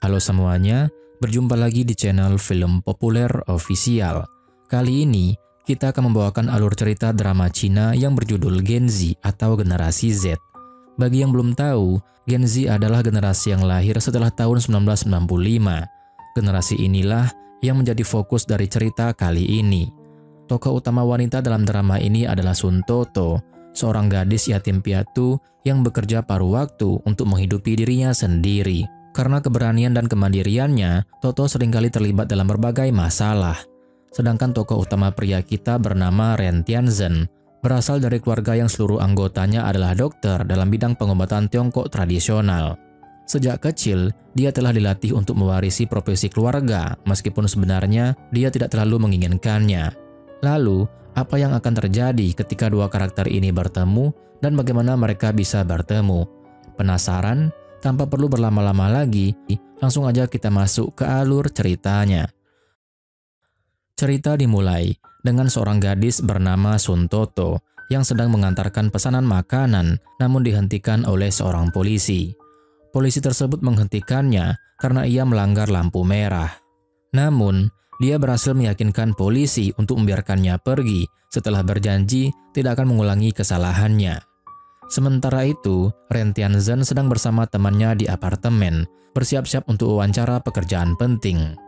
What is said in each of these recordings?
Halo semuanya, berjumpa lagi di channel Film Populer Official. Kali ini, kita akan membawakan alur cerita drama Cina yang berjudul Gen Z atau Generasi Z. Bagi yang belum tahu, Gen Z adalah generasi yang lahir setelah tahun 1995. Generasi inilah yang menjadi fokus dari cerita kali ini. Tokoh utama wanita dalam drama ini adalah Sun Toto, seorang gadis yatim piatu yang bekerja paruh waktu untuk menghidupi dirinya sendiri. Karena keberanian dan kemandiriannya, Toto seringkali terlibat dalam berbagai masalah. Sedangkan tokoh utama pria kita bernama Ren Tianzhen, berasal dari keluarga yang seluruh anggotanya adalah dokter dalam bidang pengobatan Tiongkok tradisional. Sejak kecil, dia telah dilatih untuk mewarisi profesi keluarga, meskipun sebenarnya dia tidak terlalu menginginkannya. Lalu, apa yang akan terjadi ketika dua karakter ini bertemu dan bagaimana mereka bisa bertemu? Penasaran? Tanpa perlu berlama-lama lagi, langsung aja kita masuk ke alur ceritanya. Cerita dimulai dengan seorang gadis bernama Sun Toto yang sedang mengantarkan pesanan makanan namun dihentikan oleh seorang polisi. Polisi tersebut menghentikannya karena ia melanggar lampu merah. Namun, dia berhasil meyakinkan polisi untuk membiarkannya pergi setelah berjanji tidak akan mengulangi kesalahannya. Sementara itu, Ren Tianzhen sedang bersama temannya di apartemen, bersiap-siap untuk wawancara pekerjaan penting.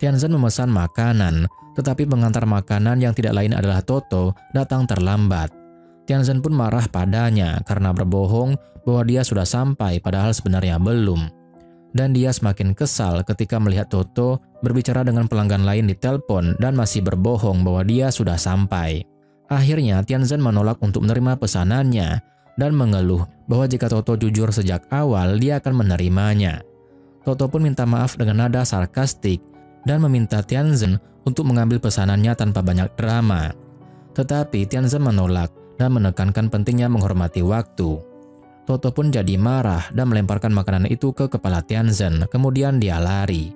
Tianzhen memesan makanan, tetapi pengantar makanan yang tidak lain adalah Toto datang terlambat. Tianzhen pun marah padanya karena berbohong bahwa dia sudah sampai padahal sebenarnya belum. Dan dia semakin kesal ketika melihat Toto berbicara dengan pelanggan lain di telepon dan masih berbohong bahwa dia sudah sampai. Akhirnya Tianzhen menolak untuk menerima pesanannya dan mengeluh bahwa jika Toto jujur sejak awal dia akan menerimanya. Toto pun minta maaf dengan nada sarkastik dan meminta Tianzhen untuk mengambil pesanannya tanpa banyak drama. Tetapi Tianzhen menolak dan menekankan pentingnya menghormati waktu. Toto pun jadi marah dan melemparkan makanan itu ke kepala Tianzhen, kemudian dia lari.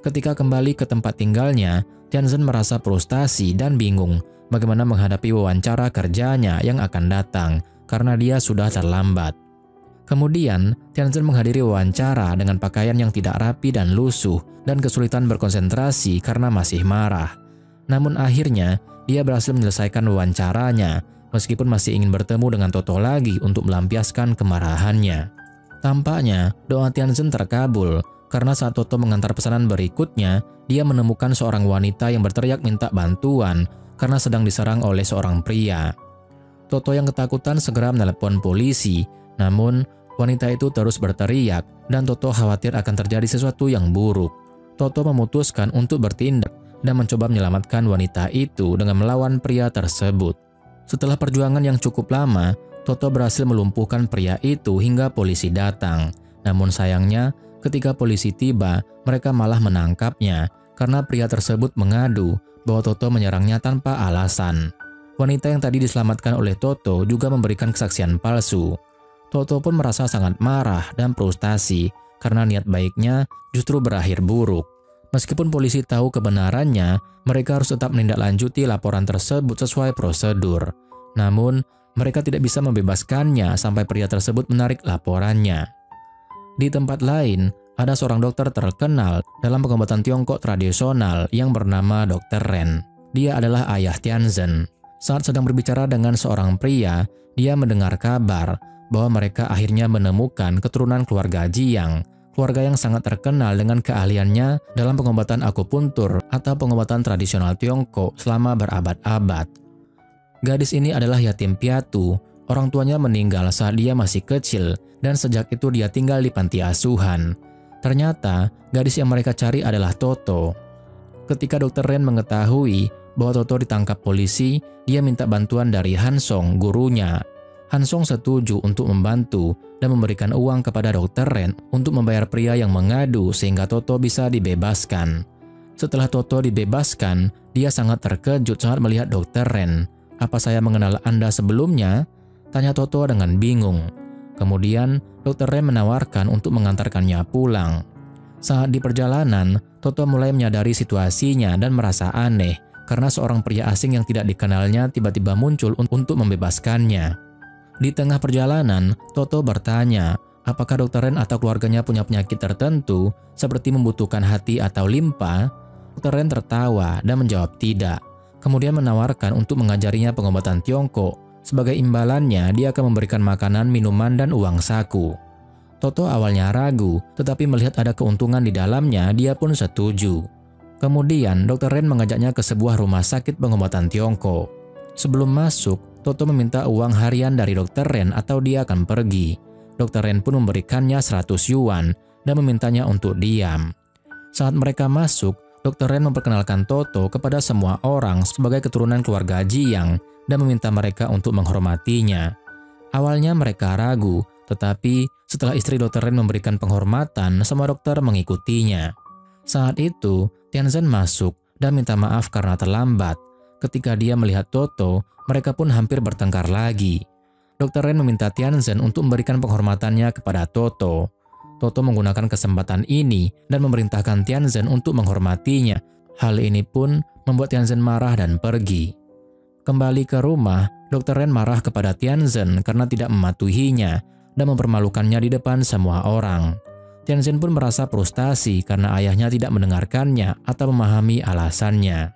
Ketika kembali ke tempat tinggalnya, Tianzhen merasa frustasi dan bingung bagaimana menghadapi wawancara kerjanya yang akan datang karena dia sudah terlambat. Kemudian, Tianzhen menghadiri wawancara dengan pakaian yang tidak rapi dan lusuh dan kesulitan berkonsentrasi karena masih marah. Namun akhirnya, dia berhasil menyelesaikan wawancaranya meskipun masih ingin bertemu dengan Toto lagi untuk melampiaskan kemarahannya. Tampaknya, doa Tianzhen terkabul karena saat Toto mengantar pesanan berikutnya, dia menemukan seorang wanita yang berteriak minta bantuan karena sedang diserang oleh seorang pria. Toto yang ketakutan segera menelepon polisi, namun wanita itu terus berteriak dan Toto khawatir akan terjadi sesuatu yang buruk. Toto memutuskan untuk bertindak dan mencoba menyelamatkan wanita itu dengan melawan pria tersebut. Setelah perjuangan yang cukup lama, Toto berhasil melumpuhkan pria itu hingga polisi datang. Namun sayangnya, ketika polisi tiba, mereka malah menangkapnya karena pria tersebut mengadu bahwa Toto menyerangnya tanpa alasan. Wanita yang tadi diselamatkan oleh Toto juga memberikan kesaksian palsu. Toto pun merasa sangat marah dan frustasi karena niat baiknya justru berakhir buruk. Meskipun polisi tahu kebenarannya, mereka harus tetap menindaklanjuti laporan tersebut sesuai prosedur. Namun, mereka tidak bisa membebaskannya sampai pria tersebut menarik laporannya. Di tempat lain, ada seorang dokter terkenal dalam pengobatan Tiongkok tradisional yang bernama Dr. Ren. Dia adalah ayah Tianzhen. Saat sedang berbicara dengan seorang pria, dia mendengar kabar bahwa mereka akhirnya menemukan keturunan keluarga Jiang, keluarga yang sangat terkenal dengan keahliannya dalam pengobatan akupuntur atau pengobatan tradisional Tiongkok selama berabad-abad. Gadis ini adalah yatim piatu, orang tuanya meninggal saat dia masih kecil dan sejak itu dia tinggal di panti asuhan. Ternyata, gadis yang mereka cari adalah Toto. Ketika Dr. Ren mengetahui bahwa Toto ditangkap polisi, dia minta bantuan dari Han Song, gurunya. Han Song setuju untuk membantu dan memberikan uang kepada Dr. Ren untuk membayar pria yang mengadu sehingga Toto bisa dibebaskan. Setelah Toto dibebaskan, dia sangat terkejut saat melihat Dr. Ren. "Apa saya mengenal Anda sebelumnya?" tanya Toto dengan bingung. Kemudian, Dr. Ren menawarkan untuk mengantarkannya pulang. Saat di perjalanan, Toto mulai menyadari situasinya dan merasa aneh karena seorang pria asing yang tidak dikenalnya tiba-tiba muncul untuk membebaskannya. Di tengah perjalanan, Toto bertanya apakah Dr. Ren atau keluarganya punya penyakit tertentu seperti membutuhkan hati atau limpa? Dr. Ren tertawa dan menjawab tidak. Kemudian menawarkan untuk mengajarinya pengobatan Tiongkok. Sebagai imbalannya, dia akan memberikan makanan, minuman, dan uang saku. Toto awalnya ragu, tetapi melihat ada keuntungan di dalamnya, dia pun setuju. Kemudian, Dr. Ren mengajaknya ke sebuah rumah sakit pengobatan Tiongkok. Sebelum masuk, Toto meminta uang harian dari Dr. Ren atau dia akan pergi. Dr. Ren pun memberikannya 100 yuan dan memintanya untuk diam. Saat mereka masuk, Dr. Ren memperkenalkan Toto kepada semua orang sebagai keturunan keluarga Jiang dan meminta mereka untuk menghormatinya. Awalnya mereka ragu, tetapi setelah istri Dr. Ren memberikan penghormatan, semua dokter mengikutinya. Saat itu, Tianzhen masuk dan minta maaf karena terlambat. Ketika dia melihat Toto, mereka pun hampir bertengkar lagi. Dr. Ren meminta Tianzhen untuk memberikan penghormatannya kepada Toto. Toto menggunakan kesempatan ini dan memerintahkan Tianzhen untuk menghormatinya. Hal ini pun membuat Tianzhen marah dan pergi. Kembali ke rumah, Dr. Ren marah kepada Tianzhen karena tidak mematuhinya dan mempermalukannya di depan semua orang. Tianzhen pun merasa frustasi karena ayahnya tidak mendengarkannya atau memahami alasannya.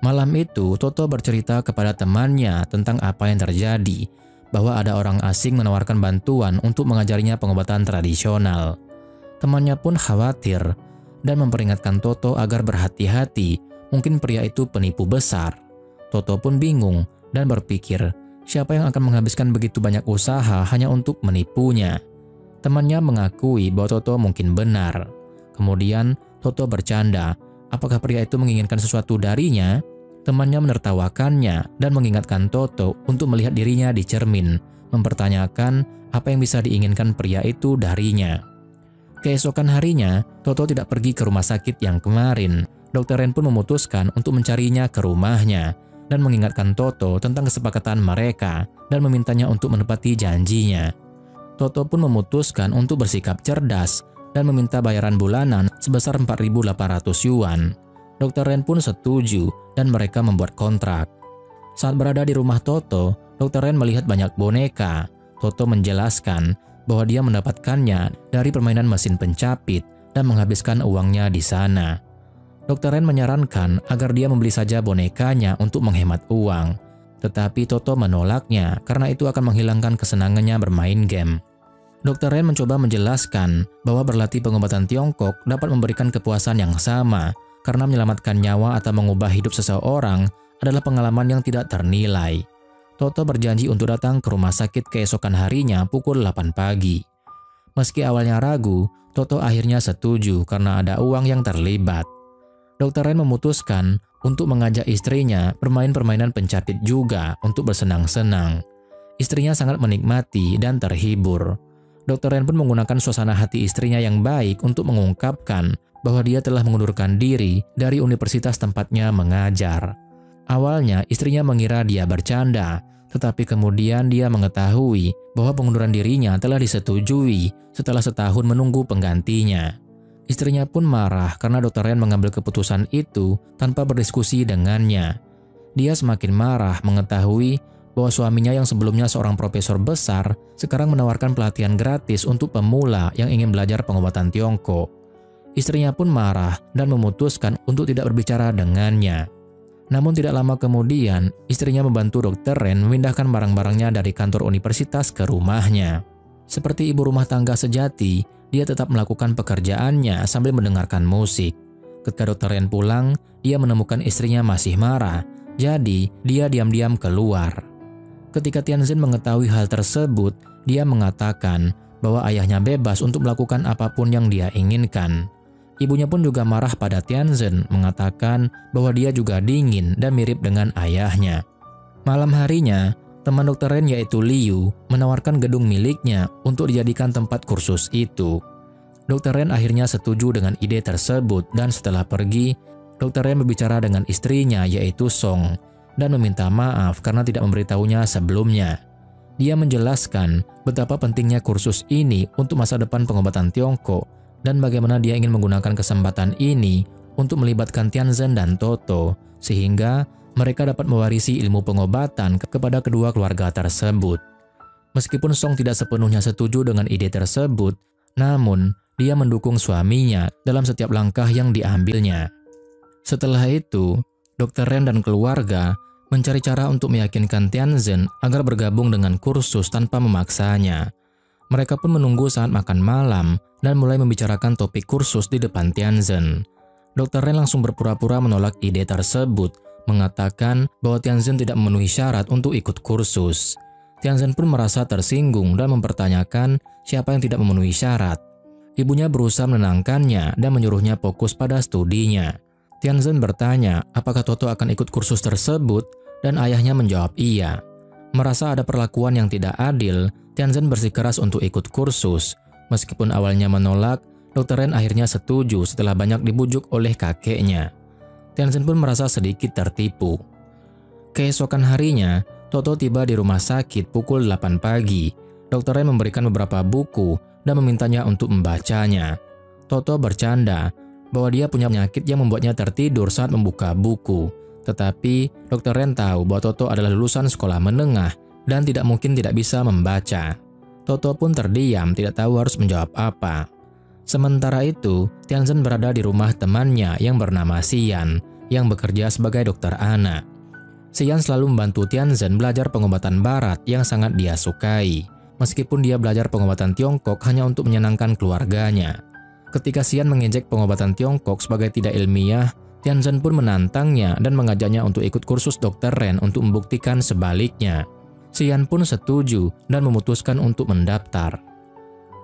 Malam itu, Toto bercerita kepada temannya tentang apa yang terjadi, bahwa ada orang asing menawarkan bantuan untuk mengajarinya pengobatan tradisional. Temannya pun khawatir dan memperingatkan Toto agar berhati-hati, mungkin pria itu penipu besar. Toto pun bingung dan berpikir, siapa yang akan menghabiskan begitu banyak usaha hanya untuk menipunya? Temannya mengakui bahwa Toto mungkin benar. Kemudian Toto bercanda, apakah pria itu menginginkan sesuatu darinya? Temannya menertawakannya dan mengingatkan Toto untuk melihat dirinya di cermin, mempertanyakan apa yang bisa diinginkan pria itu darinya. Keesokan harinya, Toto tidak pergi ke rumah sakit yang kemarin. Dr. Ren pun memutuskan untuk mencarinya ke rumahnya dan mengingatkan Toto tentang kesepakatan mereka dan memintanya untuk menepati janjinya. Toto pun memutuskan untuk bersikap cerdas dan meminta bayaran bulanan sebesar 4.800 yuan. Dr. Ren pun setuju dan mereka membuat kontrak. Saat berada di rumah Toto, Dr. Ren melihat banyak boneka. Toto menjelaskan bahwa dia mendapatkannya dari permainan mesin pencapit dan menghabiskan uangnya di sana. Dr. Ren menyarankan agar dia membeli saja bonekanya untuk menghemat uang. Tetapi Toto menolaknya karena itu akan menghilangkan kesenangannya bermain game. Dr. Ren mencoba menjelaskan bahwa berlatih pengobatan Tiongkok dapat memberikan kepuasan yang sama karena menyelamatkan nyawa atau mengubah hidup seseorang adalah pengalaman yang tidak ternilai. Toto berjanji untuk datang ke rumah sakit keesokan harinya pukul 8 pagi. Meski awalnya ragu, Toto akhirnya setuju karena ada uang yang terlibat. Dr. Ren memutuskan untuk mengajak istrinya bermain permainan pencapit juga untuk bersenang-senang. Istrinya sangat menikmati dan terhibur. Dr. Ren pun menggunakan suasana hati istrinya yang baik untuk mengungkapkan bahwa dia telah mengundurkan diri dari universitas tempatnya mengajar. Awalnya istrinya mengira dia bercanda, tetapi kemudian dia mengetahui bahwa pengunduran dirinya telah disetujui setelah setahun menunggu penggantinya. Istrinya pun marah karena Dr. Ren mengambil keputusan itu tanpa berdiskusi dengannya. Dia semakin marah mengetahui bahwa suaminya yang sebelumnya seorang profesor besar sekarang menawarkan pelatihan gratis untuk pemula yang ingin belajar pengobatan Tiongkok. Istrinya pun marah dan memutuskan untuk tidak berbicara dengannya. Namun tidak lama kemudian, istrinya membantu Dr. Ren memindahkan barang-barangnya dari kantor universitas ke rumahnya. Seperti ibu rumah tangga sejati, dia tetap melakukan pekerjaannya sambil mendengarkan musik. Ketika Dr. Ren pulang, dia menemukan istrinya masih marah, jadi dia diam-diam keluar. Ketika Tianzhen mengetahui hal tersebut, dia mengatakan bahwa ayahnya bebas untuk melakukan apapun yang dia inginkan. Ibunya pun juga marah pada Tianzhen, mengatakan bahwa dia juga dingin dan mirip dengan ayahnya. Malam harinya, teman Dr. Ren yaitu Liu menawarkan gedung miliknya untuk dijadikan tempat kursus itu. Dr. Ren akhirnya setuju dengan ide tersebut dan setelah pergi, Dr. Ren berbicara dengan istrinya yaitu Song dan meminta maaf karena tidak memberitahunya sebelumnya. Dia menjelaskan betapa pentingnya kursus ini untuk masa depan pengobatan Tiongkok dan bagaimana dia ingin menggunakan kesempatan ini untuk melibatkan Tianzhen dan Toto sehingga mereka dapat mewarisi ilmu pengobatan kepada kedua keluarga tersebut. Meskipun Song tidak sepenuhnya setuju dengan ide tersebut, namun dia mendukung suaminya dalam setiap langkah yang diambilnya. Setelah itu, Dr. Ren dan keluarga mencari cara untuk meyakinkan Tianzhen agar bergabung dengan kursus tanpa memaksanya. Mereka pun menunggu saat makan malam dan mulai membicarakan topik kursus di depan Tianzhen. Dr. Ren langsung berpura-pura menolak ide tersebut, mengatakan bahwa Tianzhen tidak memenuhi syarat untuk ikut kursus. Tianzhen pun merasa tersinggung dan mempertanyakan siapa yang tidak memenuhi syarat. Ibunya berusaha menenangkannya dan menyuruhnya fokus pada studinya. Tianzhen bertanya apakah Toto akan ikut kursus tersebut dan ayahnya menjawab iya. Merasa ada perlakuan yang tidak adil, Tianzhen bersikeras untuk ikut kursus. Meskipun awalnya menolak, Dr. Ren akhirnya setuju setelah banyak dibujuk oleh kakeknya. Tianzhen pun merasa sedikit tertipu. Keesokan harinya, Toto tiba di rumah sakit pukul 8 pagi. Dr. Ren memberikan beberapa buku dan memintanya untuk membacanya. Toto bercanda bahwa dia punya penyakit yang membuatnya tertidur saat membuka buku. Tetapi Dr. Ren tahu bahwa Toto adalah lulusan sekolah menengah dan tidak mungkin tidak bisa membaca. Toto pun terdiam, tidak tahu harus menjawab apa. Sementara itu, Tianzhen berada di rumah temannya yang bernama Xian, yang bekerja sebagai dokter anak. Xian selalu membantu Tianzhen belajar pengobatan barat yang sangat dia sukai, meskipun dia belajar pengobatan Tiongkok hanya untuk menyenangkan keluarganya. Ketika Xian mengejek pengobatan Tiongkok sebagai tidak ilmiah, Tianzhen pun menantangnya dan mengajaknya untuk ikut kursus Dr. Ren untuk membuktikan sebaliknya. Xian pun setuju dan memutuskan untuk mendaftar.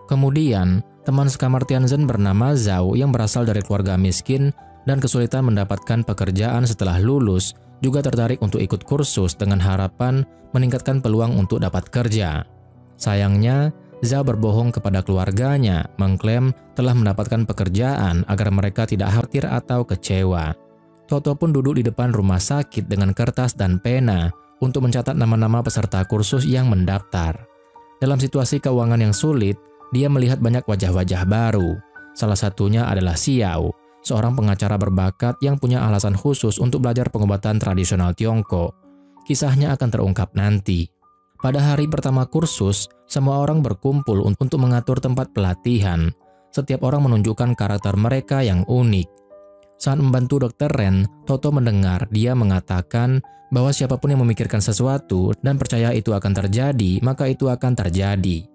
Kemudian, teman sekamar Tianzhen bernama Zhao yang berasal dari keluarga miskin dan kesulitan mendapatkan pekerjaan setelah lulus, juga tertarik untuk ikut kursus dengan harapan meningkatkan peluang untuk dapat kerja. Sayangnya, Zhao berbohong kepada keluarganya, mengklaim telah mendapatkan pekerjaan agar mereka tidak khawatir atau kecewa. Toto pun duduk di depan rumah sakit dengan kertas dan pena untuk mencatat nama-nama peserta kursus yang mendaftar. Dalam situasi keuangan yang sulit, dia melihat banyak wajah-wajah baru. Salah satunya adalah Xiao, seorang pengacara berbakat yang punya alasan khusus untuk belajar pengobatan tradisional Tiongkok. Kisahnya akan terungkap nanti. Pada hari pertama kursus, semua orang berkumpul untuk mengatur tempat pelatihan. Setiap orang menunjukkan karakter mereka yang unik. Saat membantu Dr. Ren, Toto mendengar dia mengatakan bahwa siapapun yang memikirkan sesuatu dan percaya itu akan terjadi, maka itu akan terjadi.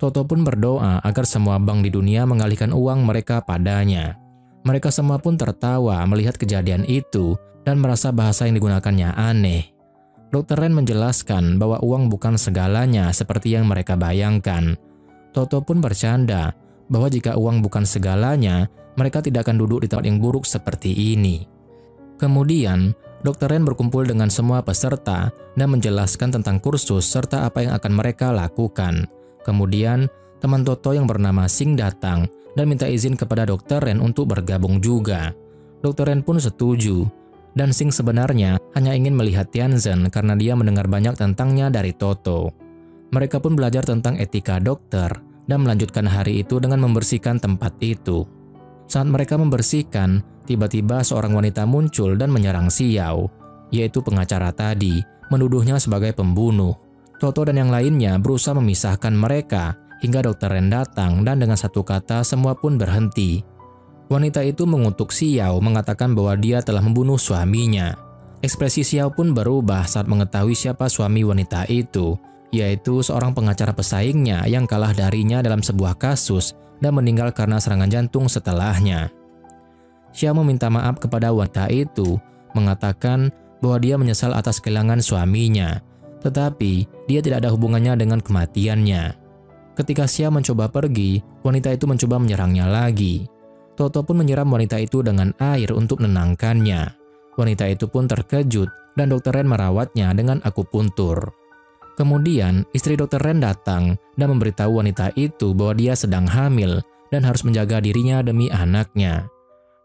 Toto pun berdoa agar semua bank di dunia mengalihkan uang mereka padanya. Mereka semua pun tertawa melihat kejadian itu dan merasa bahasa yang digunakannya aneh. Dr. Ren menjelaskan bahwa uang bukan segalanya seperti yang mereka bayangkan. Toto pun bercanda bahwa jika uang bukan segalanya, mereka tidak akan duduk di tempat yang buruk seperti ini. Kemudian, Dr. Ren berkumpul dengan semua peserta dan menjelaskan tentang kursus serta apa yang akan mereka lakukan. Kemudian, teman Toto yang bernama Xing datang dan minta izin kepada Dr. Ren untuk bergabung juga. Dr. Ren pun setuju, dan Xing sebenarnya hanya ingin melihat Tianzhen karena dia mendengar banyak tentangnya dari Toto. Mereka pun belajar tentang etika dokter dan melanjutkan hari itu dengan membersihkan tempat itu. Saat mereka membersihkan, tiba-tiba seorang wanita muncul dan menyerang Xiao, yaitu pengacara tadi, menuduhnya sebagai pembunuh. Toto dan yang lainnya berusaha memisahkan mereka, hingga Dr. Ren datang dan dengan satu kata semua pun berhenti. Wanita itu mengutuk Xiao mengatakan bahwa dia telah membunuh suaminya. Ekspresi Xiao pun berubah saat mengetahui siapa suami wanita itu, yaitu seorang pengacara pesaingnya yang kalah darinya dalam sebuah kasus dan meninggal karena serangan jantung setelahnya. Xiao meminta maaf kepada wanita itu, mengatakan bahwa dia menyesal atas kehilangan suaminya, tetapi dia tidak ada hubungannya dengan kematiannya. Ketika Xiao mencoba pergi, wanita itu mencoba menyerangnya lagi. Toto pun menyiram wanita itu dengan air untuk menenangkannya. Wanita itu pun terkejut dan Dr. Ren merawatnya dengan akupuntur. Kemudian, istri Dr. Ren datang dan memberitahu wanita itu bahwa dia sedang hamil dan harus menjaga dirinya demi anaknya.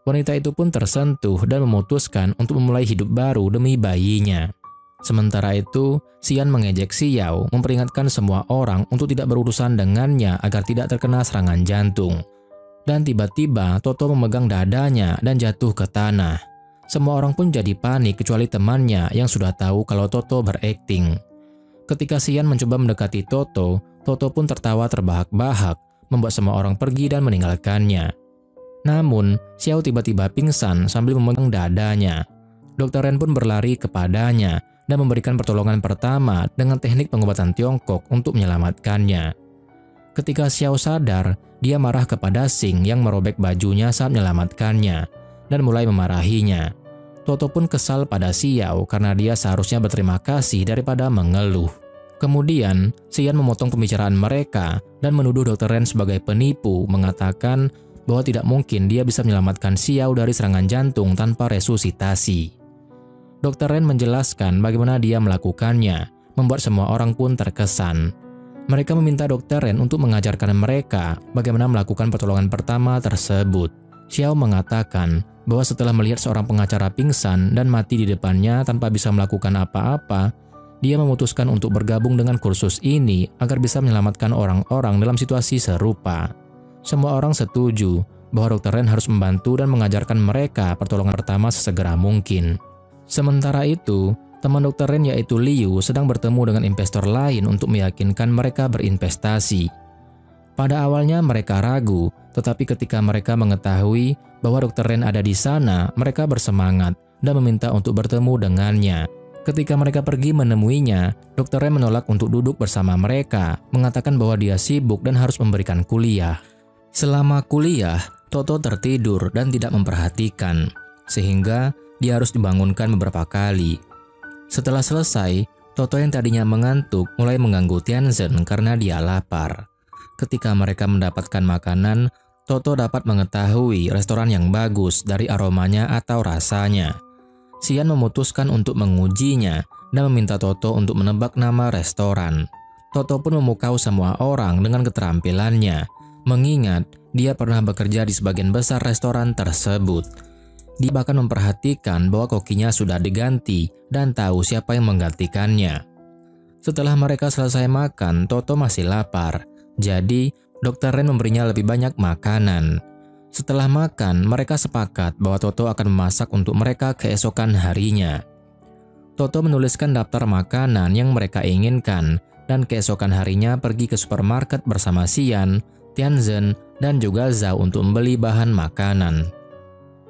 Wanita itu pun tersentuh dan memutuskan untuk memulai hidup baru demi bayinya. Sementara itu, Xian mengejek Xiao, memperingatkan semua orang untuk tidak berurusan dengannya agar tidak terkena serangan jantung. Dan tiba-tiba Toto memegang dadanya dan jatuh ke tanah. Semua orang pun jadi panik kecuali temannya yang sudah tahu kalau Toto berakting. Ketika Xian mencoba mendekati Toto, Toto pun tertawa terbahak-bahak, membuat semua orang pergi dan meninggalkannya. Namun, Xiao tiba-tiba pingsan sambil memegang dadanya. Dr. Ren pun berlari kepadanya dan memberikan pertolongan pertama dengan teknik pengobatan Tiongkok untuk menyelamatkannya. Ketika Xiao sadar, dia marah kepada Xing yang merobek bajunya saat menyelamatkannya dan mulai memarahinya. Toto pun kesal pada Xiao karena dia seharusnya berterima kasih daripada mengeluh. Kemudian, Xian memotong pembicaraan mereka dan menuduh Dr. Ren sebagai penipu, mengatakan bahwa tidak mungkin dia bisa menyelamatkan Xiao dari serangan jantung tanpa resusitasi. Dr. Ren menjelaskan bagaimana dia melakukannya, membuat semua orang pun terkesan. Mereka meminta Dr. Ren untuk mengajarkan mereka bagaimana melakukan pertolongan pertama tersebut. Xiao mengatakan bahwa setelah melihat seorang pengacara pingsan dan mati di depannya tanpa bisa melakukan apa-apa, dia memutuskan untuk bergabung dengan kursus ini agar bisa menyelamatkan orang-orang dalam situasi serupa. Semua orang setuju bahwa Dr. Ren harus membantu dan mengajarkan mereka pertolongan pertama sesegera mungkin. Sementara itu, teman Dr. Ren yaitu Liu sedang bertemu dengan investor lain untuk meyakinkan mereka berinvestasi. Pada awalnya mereka ragu, tetapi ketika mereka mengetahui bahwa Dr. Ren ada di sana, mereka bersemangat dan meminta untuk bertemu dengannya. Ketika mereka pergi menemuinya, Dr. Ren menolak untuk duduk bersama mereka, mengatakan bahwa dia sibuk dan harus memberikan kuliah. Selama kuliah, Toto tertidur dan tidak memperhatikan, sehingga dia harus dibangunkan beberapa kali. Setelah selesai, Toto yang tadinya mengantuk mulai mengganggu Tianzhen karena dia lapar. Ketika mereka mendapatkan makanan, Toto dapat mengetahui restoran yang bagus dari aromanya atau rasanya. Xian memutuskan untuk mengujinya dan meminta Toto untuk menebak nama restoran. Toto pun memukau semua orang dengan keterampilannya, mengingat dia pernah bekerja di sebagian besar restoran tersebut. Dia bahkan memperhatikan bahwa kokinya sudah diganti dan tahu siapa yang menggantikannya. Setelah mereka selesai makan, Toto masih lapar. Jadi, Dr. Ren memberinya lebih banyak makanan. Setelah makan, mereka sepakat bahwa Toto akan memasak untuk mereka keesokan harinya. Toto menuliskan daftar makanan yang mereka inginkan dan keesokan harinya pergi ke supermarket bersama Xian, Tianzhen, dan juga Zhao untuk membeli bahan makanan.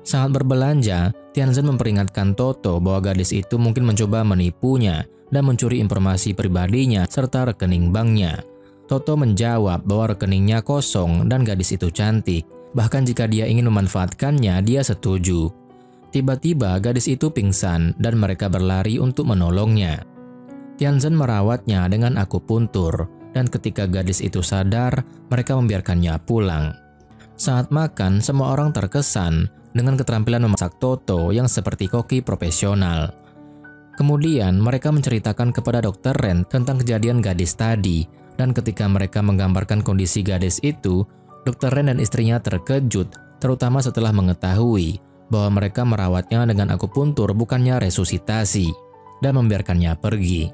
Saat berbelanja, Tianzhen memperingatkan Toto bahwa gadis itu mungkin mencoba menipunya dan mencuri informasi pribadinya serta rekening banknya. Toto menjawab bahwa rekeningnya kosong dan gadis itu cantik. Bahkan jika dia ingin memanfaatkannya, dia setuju. Tiba-tiba gadis itu pingsan dan mereka berlari untuk menolongnya. Tianzhen merawatnya dengan akupuntur dan ketika gadis itu sadar, mereka membiarkannya pulang. Saat makan, semua orang terkesan dengan keterampilan memasak Toto yang seperti koki profesional. Kemudian mereka menceritakan kepada Dr. Ren tentang kejadian gadis tadi. Dan ketika mereka menggambarkan kondisi gadis itu, Dr. Ren dan istrinya terkejut, terutama setelah mengetahui bahwa mereka merawatnya dengan akupuntur bukannya resusitasi, dan membiarkannya pergi.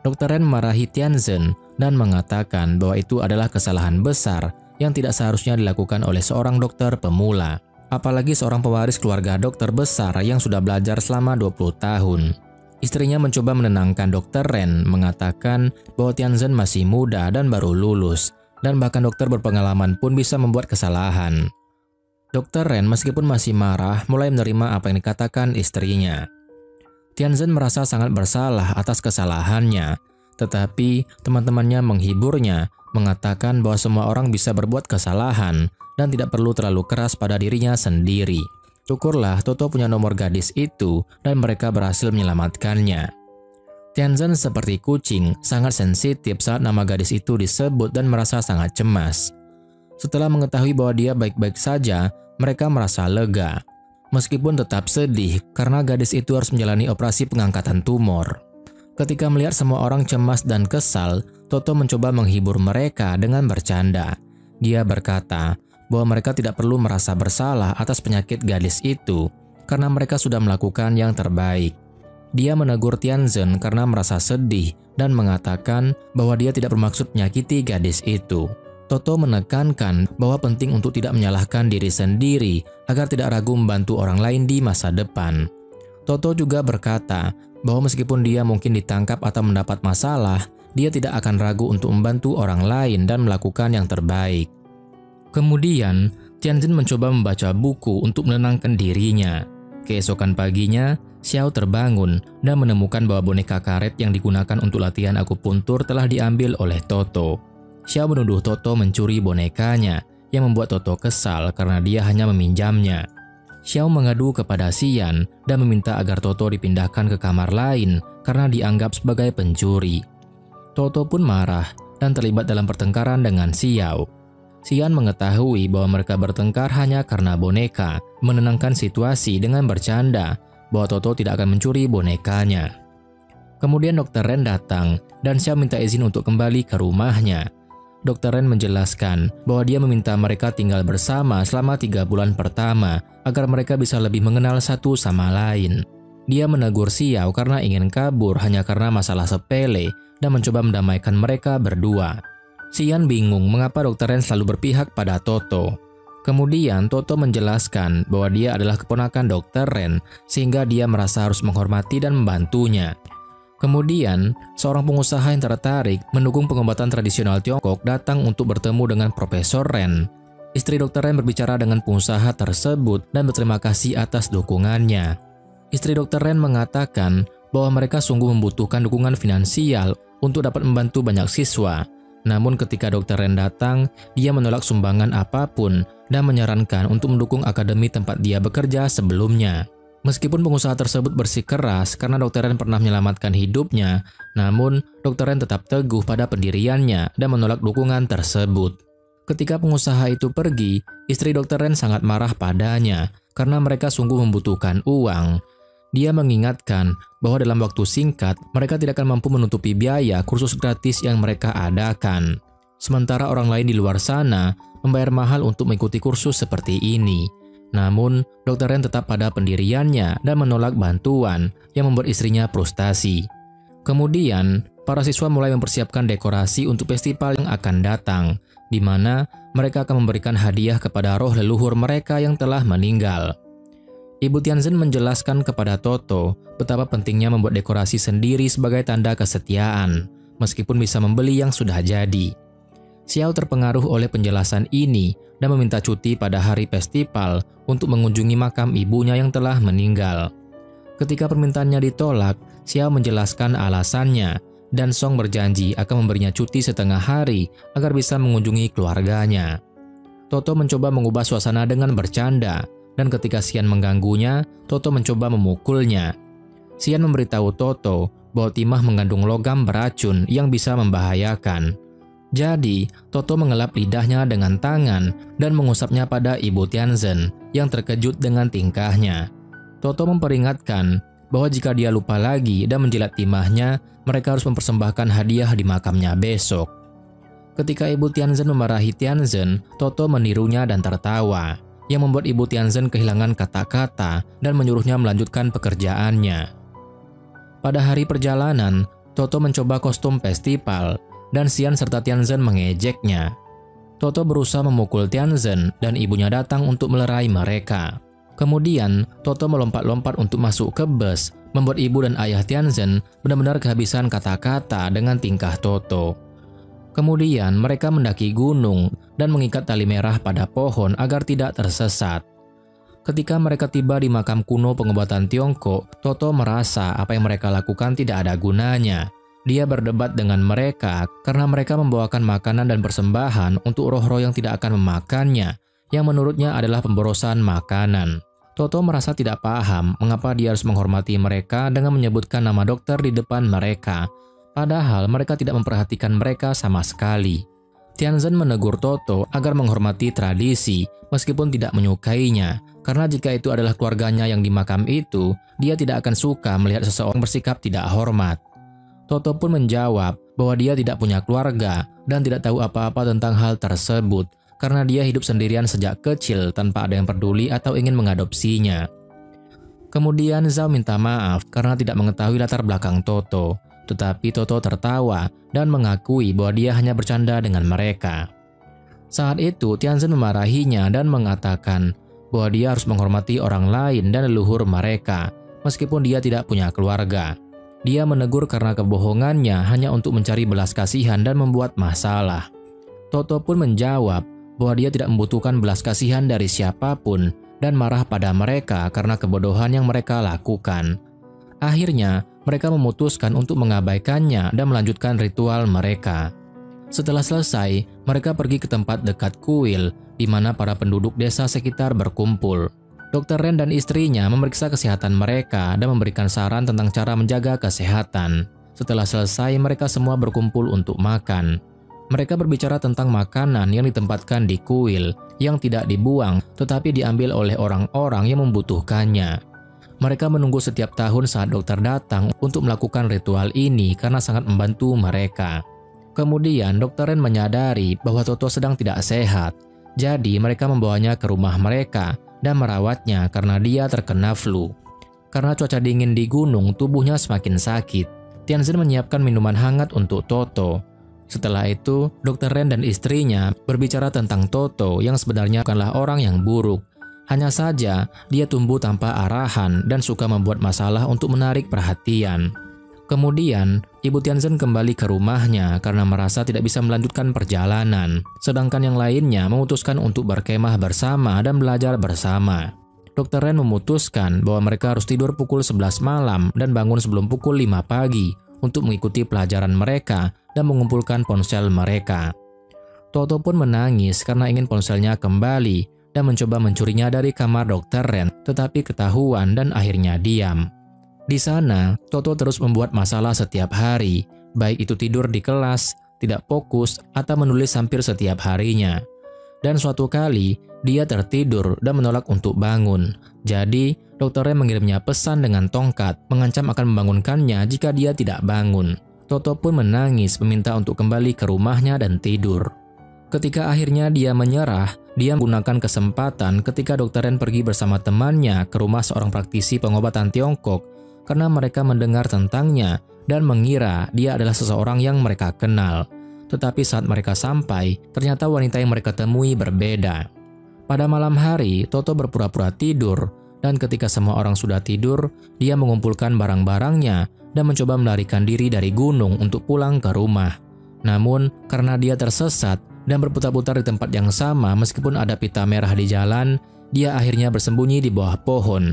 Dr. Ren memarahi Tianzhen dan mengatakan bahwa itu adalah kesalahan besar yang tidak seharusnya dilakukan oleh seorang dokter pemula, apalagi seorang pewaris keluarga dokter besar yang sudah belajar selama 20 tahun. Istrinya mencoba menenangkan Dr. Ren, mengatakan bahwa Tianzhen masih muda dan baru lulus, dan bahkan dokter berpengalaman pun bisa membuat kesalahan. Dr. Ren meskipun masih marah, mulai menerima apa yang dikatakan istrinya. Tianzhen merasa sangat bersalah atas kesalahannya, tetapi teman-temannya menghiburnya, mengatakan bahwa semua orang bisa berbuat kesalahan dan tidak perlu terlalu keras pada dirinya sendiri. Syukurlah Toto punya nomor gadis itu dan mereka berhasil menyelamatkannya. Tianzhen seperti kucing, sangat sensitif saat nama gadis itu disebut dan merasa sangat cemas. Setelah mengetahui bahwa dia baik-baik saja, mereka merasa lega. Meskipun tetap sedih karena gadis itu harus menjalani operasi pengangkatan tumor. Ketika melihat semua orang cemas dan kesal, Toto mencoba menghibur mereka dengan bercanda. Dia berkata bahwa mereka tidak perlu merasa bersalah atas penyakit gadis itu karena mereka sudah melakukan yang terbaik. Dia menegur Tianzhen karena merasa sedih dan mengatakan bahwa dia tidak bermaksud menyakiti gadis itu. Toto menekankan bahwa penting untuk tidak menyalahkan diri sendiri agar tidak ragu membantu orang lain di masa depan. Toto juga berkata bahwa meskipun dia mungkin ditangkap atau mendapat masalah, dia tidak akan ragu untuk membantu orang lain dan melakukan yang terbaik. Kemudian, Tianzhen mencoba membaca buku untuk menenangkan dirinya. Keesokan paginya, Xiao terbangun dan menemukan bahwa boneka karet yang digunakan untuk latihan akupuntur telah diambil oleh Toto. Xiao menuduh Toto mencuri bonekanya, yang membuat Toto kesal karena dia hanya meminjamnya. Xiao mengadu kepada Xian dan meminta agar Toto dipindahkan ke kamar lain karena dianggap sebagai pencuri. Toto pun marah dan terlibat dalam pertengkaran dengan Xiao. Xian mengetahui bahwa mereka bertengkar hanya karena boneka, menenangkan situasi dengan bercanda bahwa Toto tidak akan mencuri bonekanya. Kemudian Dr. Ren datang dan Xiao minta izin untuk kembali ke rumahnya. Dr. Ren menjelaskan bahwa dia meminta mereka tinggal bersama selama 3 bulan pertama agar mereka bisa lebih mengenal satu sama lain. Dia menegur Xiao karena ingin kabur hanya karena masalah sepele dan mencoba mendamaikan mereka berdua. Xian bingung mengapa Dr. Ren selalu berpihak pada Toto. Kemudian Toto menjelaskan bahwa dia adalah keponakan Dr. Ren sehingga dia merasa harus menghormati dan membantunya. Kemudian, seorang pengusaha yang tertarik mendukung pengobatan tradisional Tiongkok datang untuk bertemu dengan Profesor Ren. Istri Dr. Ren berbicara dengan pengusaha tersebut dan berterima kasih atas dukungannya. Istri Dr. Ren mengatakan bahwa mereka sungguh membutuhkan dukungan finansial untuk dapat membantu banyak siswa. Namun ketika Dr. Ren datang, dia menolak sumbangan apapun dan menyarankan untuk mendukung akademi tempat dia bekerja sebelumnya. Meskipun pengusaha tersebut bersikeras karena Dr. Ren pernah menyelamatkan hidupnya, namun Dr. Ren tetap teguh pada pendiriannya dan menolak dukungan tersebut. Ketika pengusaha itu pergi, istri Dr. Ren sangat marah padanya karena mereka sungguh membutuhkan uang. Dia mengingatkan bahwa dalam waktu singkat mereka tidak akan mampu menutupi biaya kursus gratis yang mereka adakan. Sementara orang lain di luar sana membayar mahal untuk mengikuti kursus seperti ini. Namun, Dr. Ren tetap pada pendiriannya dan menolak bantuan yang membuat istrinya frustasi. Kemudian, para siswa mulai mempersiapkan dekorasi untuk festival yang akan datang, di mana mereka akan memberikan hadiah kepada roh leluhur mereka yang telah meninggal. Ibu Tianzhen menjelaskan kepada Toto betapa pentingnya membuat dekorasi sendiri sebagai tanda kesetiaan, meskipun bisa membeli yang sudah jadi. Xiao terpengaruh oleh penjelasan ini dan meminta cuti pada hari festival untuk mengunjungi makam ibunya yang telah meninggal. Ketika permintaannya ditolak, Xiao menjelaskan alasannya dan Song berjanji akan memberinya cuti setengah hari agar bisa mengunjungi keluarganya. Toto mencoba mengubah suasana dengan bercanda dan ketika Xian mengganggunya, Toto mencoba memukulnya. Xian memberitahu Toto bahwa timah mengandung logam beracun yang bisa membahayakan. Jadi, Toto mengelap lidahnya dengan tangan dan mengusapnya pada Ibu Tianzhen yang terkejut dengan tingkahnya. Toto memperingatkan bahwa jika dia lupa lagi dan menjilat timahnya, mereka harus mempersembahkan hadiah di makamnya besok. Ketika Ibu Tianzhen memarahi Tianzhen, Toto menirunya dan tertawa, yang membuat Ibu Tianzhen kehilangan kata-kata dan menyuruhnya melanjutkan pekerjaannya. Pada hari perjalanan, Toto mencoba kostum festival, dan Xian serta Tianzhen mengejeknya. Toto berusaha memukul Tianzhen dan ibunya datang untuk melerai mereka. Kemudian, Toto melompat-lompat untuk masuk ke bus, membuat ibu dan ayah Tianzhen benar-benar kehabisan kata-kata dengan tingkah Toto. Kemudian, mereka mendaki gunung dan mengikat tali merah pada pohon agar tidak tersesat. Ketika mereka tiba di makam kuno pengobatan Tiongkok, Toto merasa apa yang mereka lakukan tidak ada gunanya. Dia berdebat dengan mereka karena mereka membawakan makanan dan persembahan untuk roh-roh yang tidak akan memakannya, yang menurutnya adalah pemborosan makanan. Toto merasa tidak paham mengapa dia harus menghormati mereka dengan menyebutkan nama dokter di depan mereka, padahal mereka tidak memperhatikan mereka sama sekali. Tianzhen menegur Toto agar menghormati tradisi meskipun tidak menyukainya, karena jika itu adalah keluarganya yang di makam itu, dia tidak akan suka melihat seseorang bersikap tidak hormat. Toto pun menjawab bahwa dia tidak punya keluarga dan tidak tahu apa-apa tentang hal tersebut karena dia hidup sendirian sejak kecil tanpa ada yang peduli atau ingin mengadopsinya. Kemudian Zhao minta maaf karena tidak mengetahui latar belakang Toto, tetapi Toto tertawa dan mengakui bahwa dia hanya bercanda dengan mereka. Saat itu Tianzhen memarahinya dan mengatakan bahwa dia harus menghormati orang lain dan leluhur mereka, meskipun dia tidak punya keluarga. Dia menegur karena kebohongannya hanya untuk mencari belas kasihan dan membuat masalah. Toto pun menjawab bahwa dia tidak membutuhkan belas kasihan dari siapapun dan marah pada mereka karena kebodohan yang mereka lakukan. Akhirnya, mereka memutuskan untuk mengabaikannya dan melanjutkan ritual mereka. Setelah selesai, mereka pergi ke tempat dekat kuil di mana para penduduk desa sekitar berkumpul. Dr. Ren dan istrinya memeriksa kesehatan mereka dan memberikan saran tentang cara menjaga kesehatan. Setelah selesai, mereka semua berkumpul untuk makan. Mereka berbicara tentang makanan yang ditempatkan di kuil, yang tidak dibuang tetapi diambil oleh orang-orang yang membutuhkannya. Mereka menunggu setiap tahun saat dokter datang untuk melakukan ritual ini karena sangat membantu mereka. Kemudian Dr. Ren menyadari bahwa Toto sedang tidak sehat, jadi mereka membawanya ke rumah mereka dan merawatnya karena dia terkena flu. Karena cuaca dingin di gunung, tubuhnya semakin sakit. Tianzhen menyiapkan minuman hangat untuk Toto. Setelah itu, Dr. Ren dan istrinya berbicara tentang Toto yang sebenarnya bukanlah orang yang buruk. Hanya saja, dia tumbuh tanpa arahan dan suka membuat masalah untuk menarik perhatian. Kemudian, Ibu Tianzhen kembali ke rumahnya karena merasa tidak bisa melanjutkan perjalanan. Sedangkan yang lainnya memutuskan untuk berkemah bersama dan belajar bersama. Dr. Ren memutuskan bahwa mereka harus tidur pukul 11 malam dan bangun sebelum pukul 5 pagi untuk mengikuti pelajaran mereka dan mengumpulkan ponsel mereka. Toto pun menangis karena ingin ponselnya kembali dan mencoba mencurinya dari kamar Dr. Ren, tetapi ketahuan dan akhirnya diam. Di sana, Toto terus membuat masalah setiap hari, baik itu tidur di kelas, tidak fokus, atau menulis hampir setiap harinya. Dan suatu kali, dia tertidur dan menolak untuk bangun. Jadi, Dr. Ren mengirimnya pesan dengan tongkat, mengancam akan membangunkannya jika dia tidak bangun. Toto pun menangis meminta untuk kembali ke rumahnya dan tidur. Ketika akhirnya dia menyerah, dia menggunakan kesempatan ketika Dr. Ren pergi bersama temannya ke rumah seorang praktisi pengobatan Tiongkok karena mereka mendengar tentangnya dan mengira dia adalah seseorang yang mereka kenal. Tetapi saat mereka sampai, ternyata wanita yang mereka temui berbeda. Pada malam hari, Toto berpura-pura tidur, dan ketika semua orang sudah tidur, dia mengumpulkan barang-barangnya dan mencoba melarikan diri dari gunung untuk pulang ke rumah. Namun, karena dia tersesat dan berputar-putar di tempat yang sama meskipun ada pita merah di jalan, dia akhirnya bersembunyi di bawah pohon.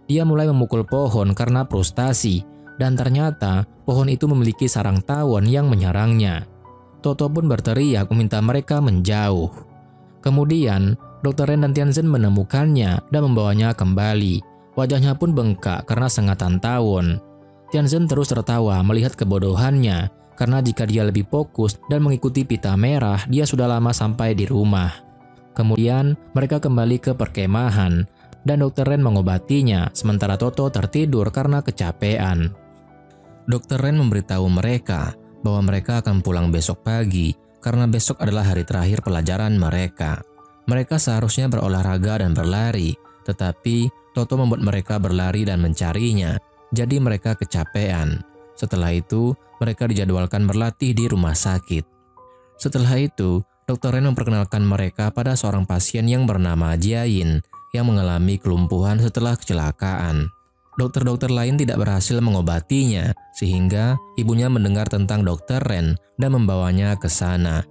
Dia mulai memukul pohon karena frustasi, dan ternyata pohon itu memiliki sarang tawon yang menyerangnya. Toto pun berteriak meminta mereka menjauh. Kemudian, Dr. Ren dan Tianzhen menemukannya dan membawanya kembali. Wajahnya pun bengkak karena sengatan tawon. Tianzhen terus tertawa melihat kebodohannya, karena jika dia lebih fokus dan mengikuti pita merah, dia sudah lama sampai di rumah. Kemudian, mereka kembali ke perkemahan, dan Dr. Ren mengobatinya, sementara Toto tertidur karena kecapean. Dr. Ren memberitahu mereka bahwa mereka akan pulang besok pagi, karena besok adalah hari terakhir pelajaran mereka. Mereka seharusnya berolahraga dan berlari, tetapi Toto membuat mereka berlari dan mencarinya, jadi mereka kecapean. Setelah itu, mereka dijadwalkan berlatih di rumah sakit. Setelah itu, Dr. Ren memperkenalkan mereka pada seorang pasien yang bernama Jiayin, yang mengalami kelumpuhan setelah kecelakaan. Dokter-dokter lain tidak berhasil mengobatinya, sehingga ibunya mendengar tentang Dr. Ren dan membawanya ke sana.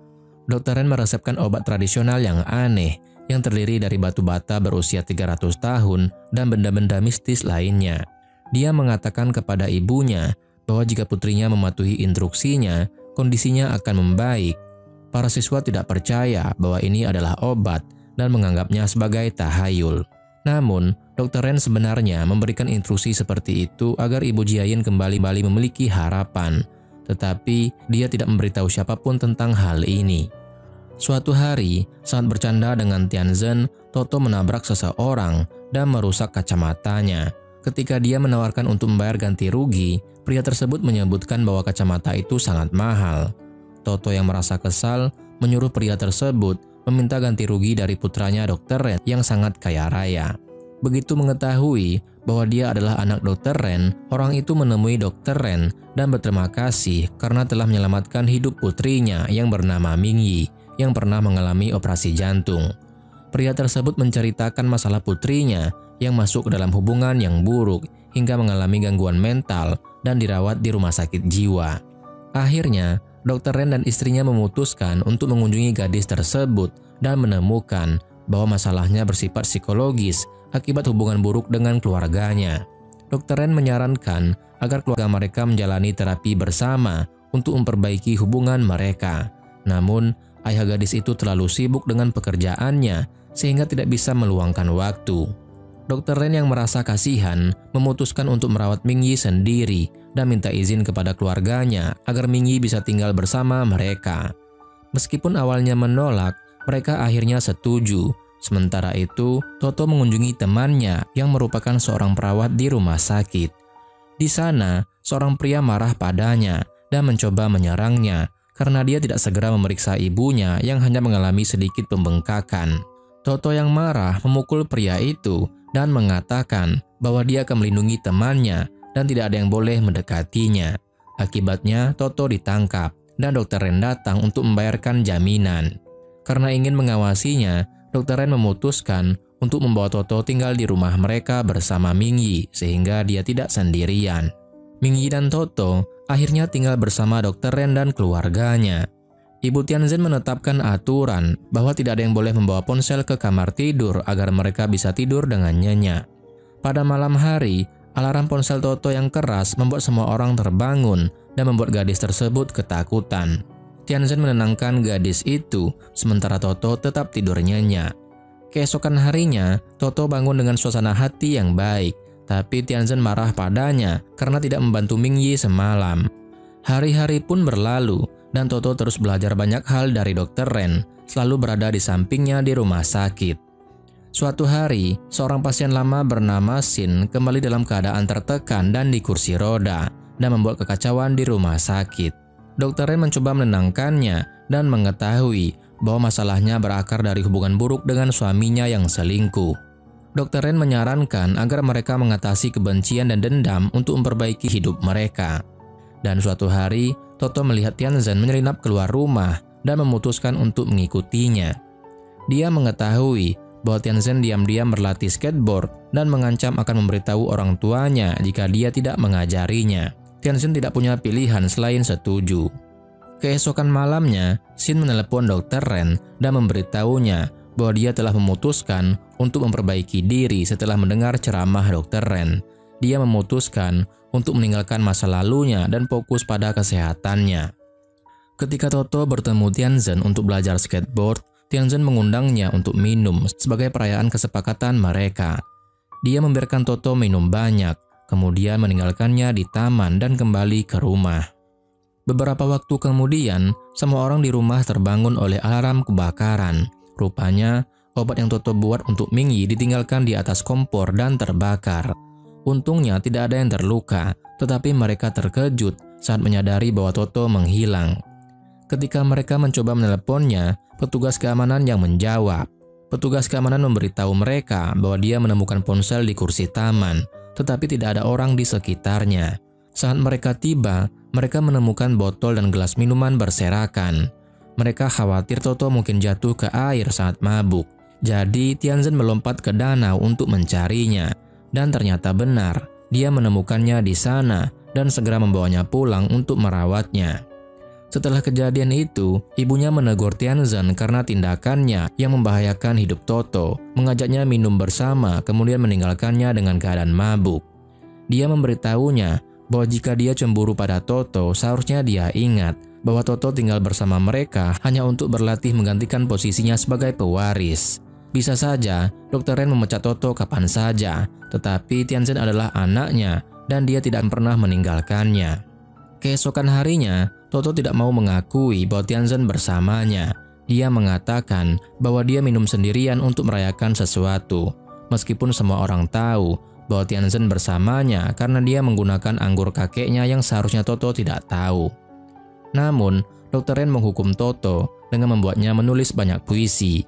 Dr. Ren meresepkan obat tradisional yang aneh, yang terdiri dari batu bata berusia 300 tahun dan benda-benda mistis lainnya. Dia mengatakan kepada ibunya bahwa jika putrinya mematuhi instruksinya, kondisinya akan membaik. Para siswa tidak percaya bahwa ini adalah obat dan menganggapnya sebagai tahayul. Namun, Dr. Ren sebenarnya memberikan instruksi seperti itu agar Ibu Jiayin kembali memiliki harapan. Tetapi, dia tidak memberitahu siapapun tentang hal ini. Suatu hari, saat bercanda dengan Tianzhen, Toto menabrak seseorang dan merusak kacamatanya. Ketika dia menawarkan untuk membayar ganti rugi, pria tersebut menyebutkan bahwa kacamata itu sangat mahal. Toto yang merasa kesal menyuruh pria tersebut meminta ganti rugi dari putranya Dr. Ren yang sangat kaya raya. Begitu mengetahui bahwa dia adalah anak Dr. Ren, orang itu menemui Dr. Ren dan berterima kasih karena telah menyelamatkan hidup putrinya yang bernama Mingyi yang pernah mengalami operasi jantung. Pria tersebut menceritakan masalah putrinya yang masuk ke dalam hubungan yang buruk hingga mengalami gangguan mental dan dirawat di rumah sakit jiwa. Akhirnya, Dr. Ren dan istrinya memutuskan untuk mengunjungi gadis tersebut dan menemukan bahwa masalahnya bersifat psikologis akibat hubungan buruk dengan keluarganya. Dr. Ren menyarankan agar keluarga mereka menjalani terapi bersama untuk memperbaiki hubungan mereka. Namun, ayah gadis itu terlalu sibuk dengan pekerjaannya sehingga tidak bisa meluangkan waktu. Dr. Ren yang merasa kasihan memutuskan untuk merawat Mingyi sendiri dan minta izin kepada keluarganya agar Mingyi bisa tinggal bersama mereka. Meskipun awalnya menolak, mereka akhirnya setuju. Sementara itu, Toto mengunjungi temannya yang merupakan seorang perawat di rumah sakit. Di sana, seorang pria marah padanya dan mencoba menyerangnya karena dia tidak segera memeriksa ibunya yang hanya mengalami sedikit pembengkakan. Toto yang marah memukul pria itu dan mengatakan bahwa dia akan melindungi temannya dan tidak ada yang boleh mendekatinya. Akibatnya, Toto ditangkap dan Dr. Ren datang untuk membayarkan jaminan. Karena ingin mengawasinya, Dr. Ren memutuskan untuk membawa Toto tinggal di rumah mereka bersama Mingyi sehingga dia tidak sendirian. Mingyi dan Toto akhirnya tinggal bersama Dr. Ren dan keluarganya. Ibu Tianzhen menetapkan aturan bahwa tidak ada yang boleh membawa ponsel ke kamar tidur agar mereka bisa tidur dengan nyenyak. Pada malam hari, alarm ponsel Toto yang keras membuat semua orang terbangun dan membuat gadis tersebut ketakutan. Tianzhen menenangkan gadis itu, sementara Toto tetap tidur nyenyak. Keesokan harinya, Toto bangun dengan suasana hati yang baik, tapi Tianzhen marah padanya karena tidak membantu Mingyi semalam. Hari-hari pun berlalu, dan Toto terus belajar banyak hal dari Dr. Ren, selalu berada di sampingnya di rumah sakit. Suatu hari, seorang pasien lama bernama Shin kembali dalam keadaan tertekan dan di kursi roda, dan membuat kekacauan di rumah sakit. Dr. Ren mencoba menenangkannya dan mengetahui bahwa masalahnya berakar dari hubungan buruk dengan suaminya yang selingkuh. Dr. Ren menyarankan agar mereka mengatasi kebencian dan dendam untuk memperbaiki hidup mereka. Dan suatu hari, Toto melihat Tianzhen menyelinap keluar rumah dan memutuskan untuk mengikutinya. Dia mengetahui bahwa Tianzhen diam-diam berlatih skateboard dan mengancam akan memberitahu orang tuanya jika dia tidak mengajarinya. Tianzhen tidak punya pilihan selain setuju. Keesokan malamnya, Shin menelepon Dr. Ren dan memberitahunya bahwa dia telah memutuskan untuk memperbaiki diri setelah mendengar ceramah Dr. Ren. Dia memutuskan untuk meninggalkan masa lalunya dan fokus pada kesehatannya. Ketika Toto bertemu Tianzhen untuk belajar skateboard, Tianzhen mengundangnya untuk minum sebagai perayaan kesepakatan mereka. Dia membiarkan Toto minum banyak, kemudian meninggalkannya di taman dan kembali ke rumah. Beberapa waktu kemudian, semua orang di rumah terbangun oleh alarm kebakaran. Rupanya, obat yang Toto buat untuk Mingyi ditinggalkan di atas kompor dan terbakar. Untungnya tidak ada yang terluka, tetapi mereka terkejut saat menyadari bahwa Toto menghilang. Ketika mereka mencoba meneleponnya, petugas keamanan yang menjawab. Petugas keamanan memberitahu mereka bahwa dia menemukan ponsel di kursi taman, tetapi tidak ada orang di sekitarnya. Saat mereka tiba, mereka menemukan botol dan gelas minuman berserakan. Mereka khawatir Toto mungkin jatuh ke air saat mabuk. Jadi Tianzhen melompat ke danau untuk mencarinya. Dan ternyata benar, dia menemukannya di sana dan segera membawanya pulang untuk merawatnya. Setelah kejadian itu, ibunya menegur Tianzhen karena tindakannya yang membahayakan hidup Toto, mengajaknya minum bersama kemudian meninggalkannya dengan keadaan mabuk. Dia memberitahunya bahwa jika dia cemburu pada Toto, seharusnya dia ingat bahwa Toto tinggal bersama mereka hanya untuk berlatih menggantikan posisinya sebagai pewaris. Bisa saja Dr. Ren memecat Toto kapan saja, tetapi Tianzhen adalah anaknya dan dia tidak pernah meninggalkannya. Keesokan harinya, Toto tidak mau mengakui bahwa Tianzhen bersamanya. Dia mengatakan bahwa dia minum sendirian untuk merayakan sesuatu, meskipun semua orang tahu bahwa Tianzhen bersamanya karena dia menggunakan anggur kakeknya yang seharusnya Toto tidak tahu. Namun, Dr. Ren menghukum Toto dengan membuatnya menulis banyak puisi.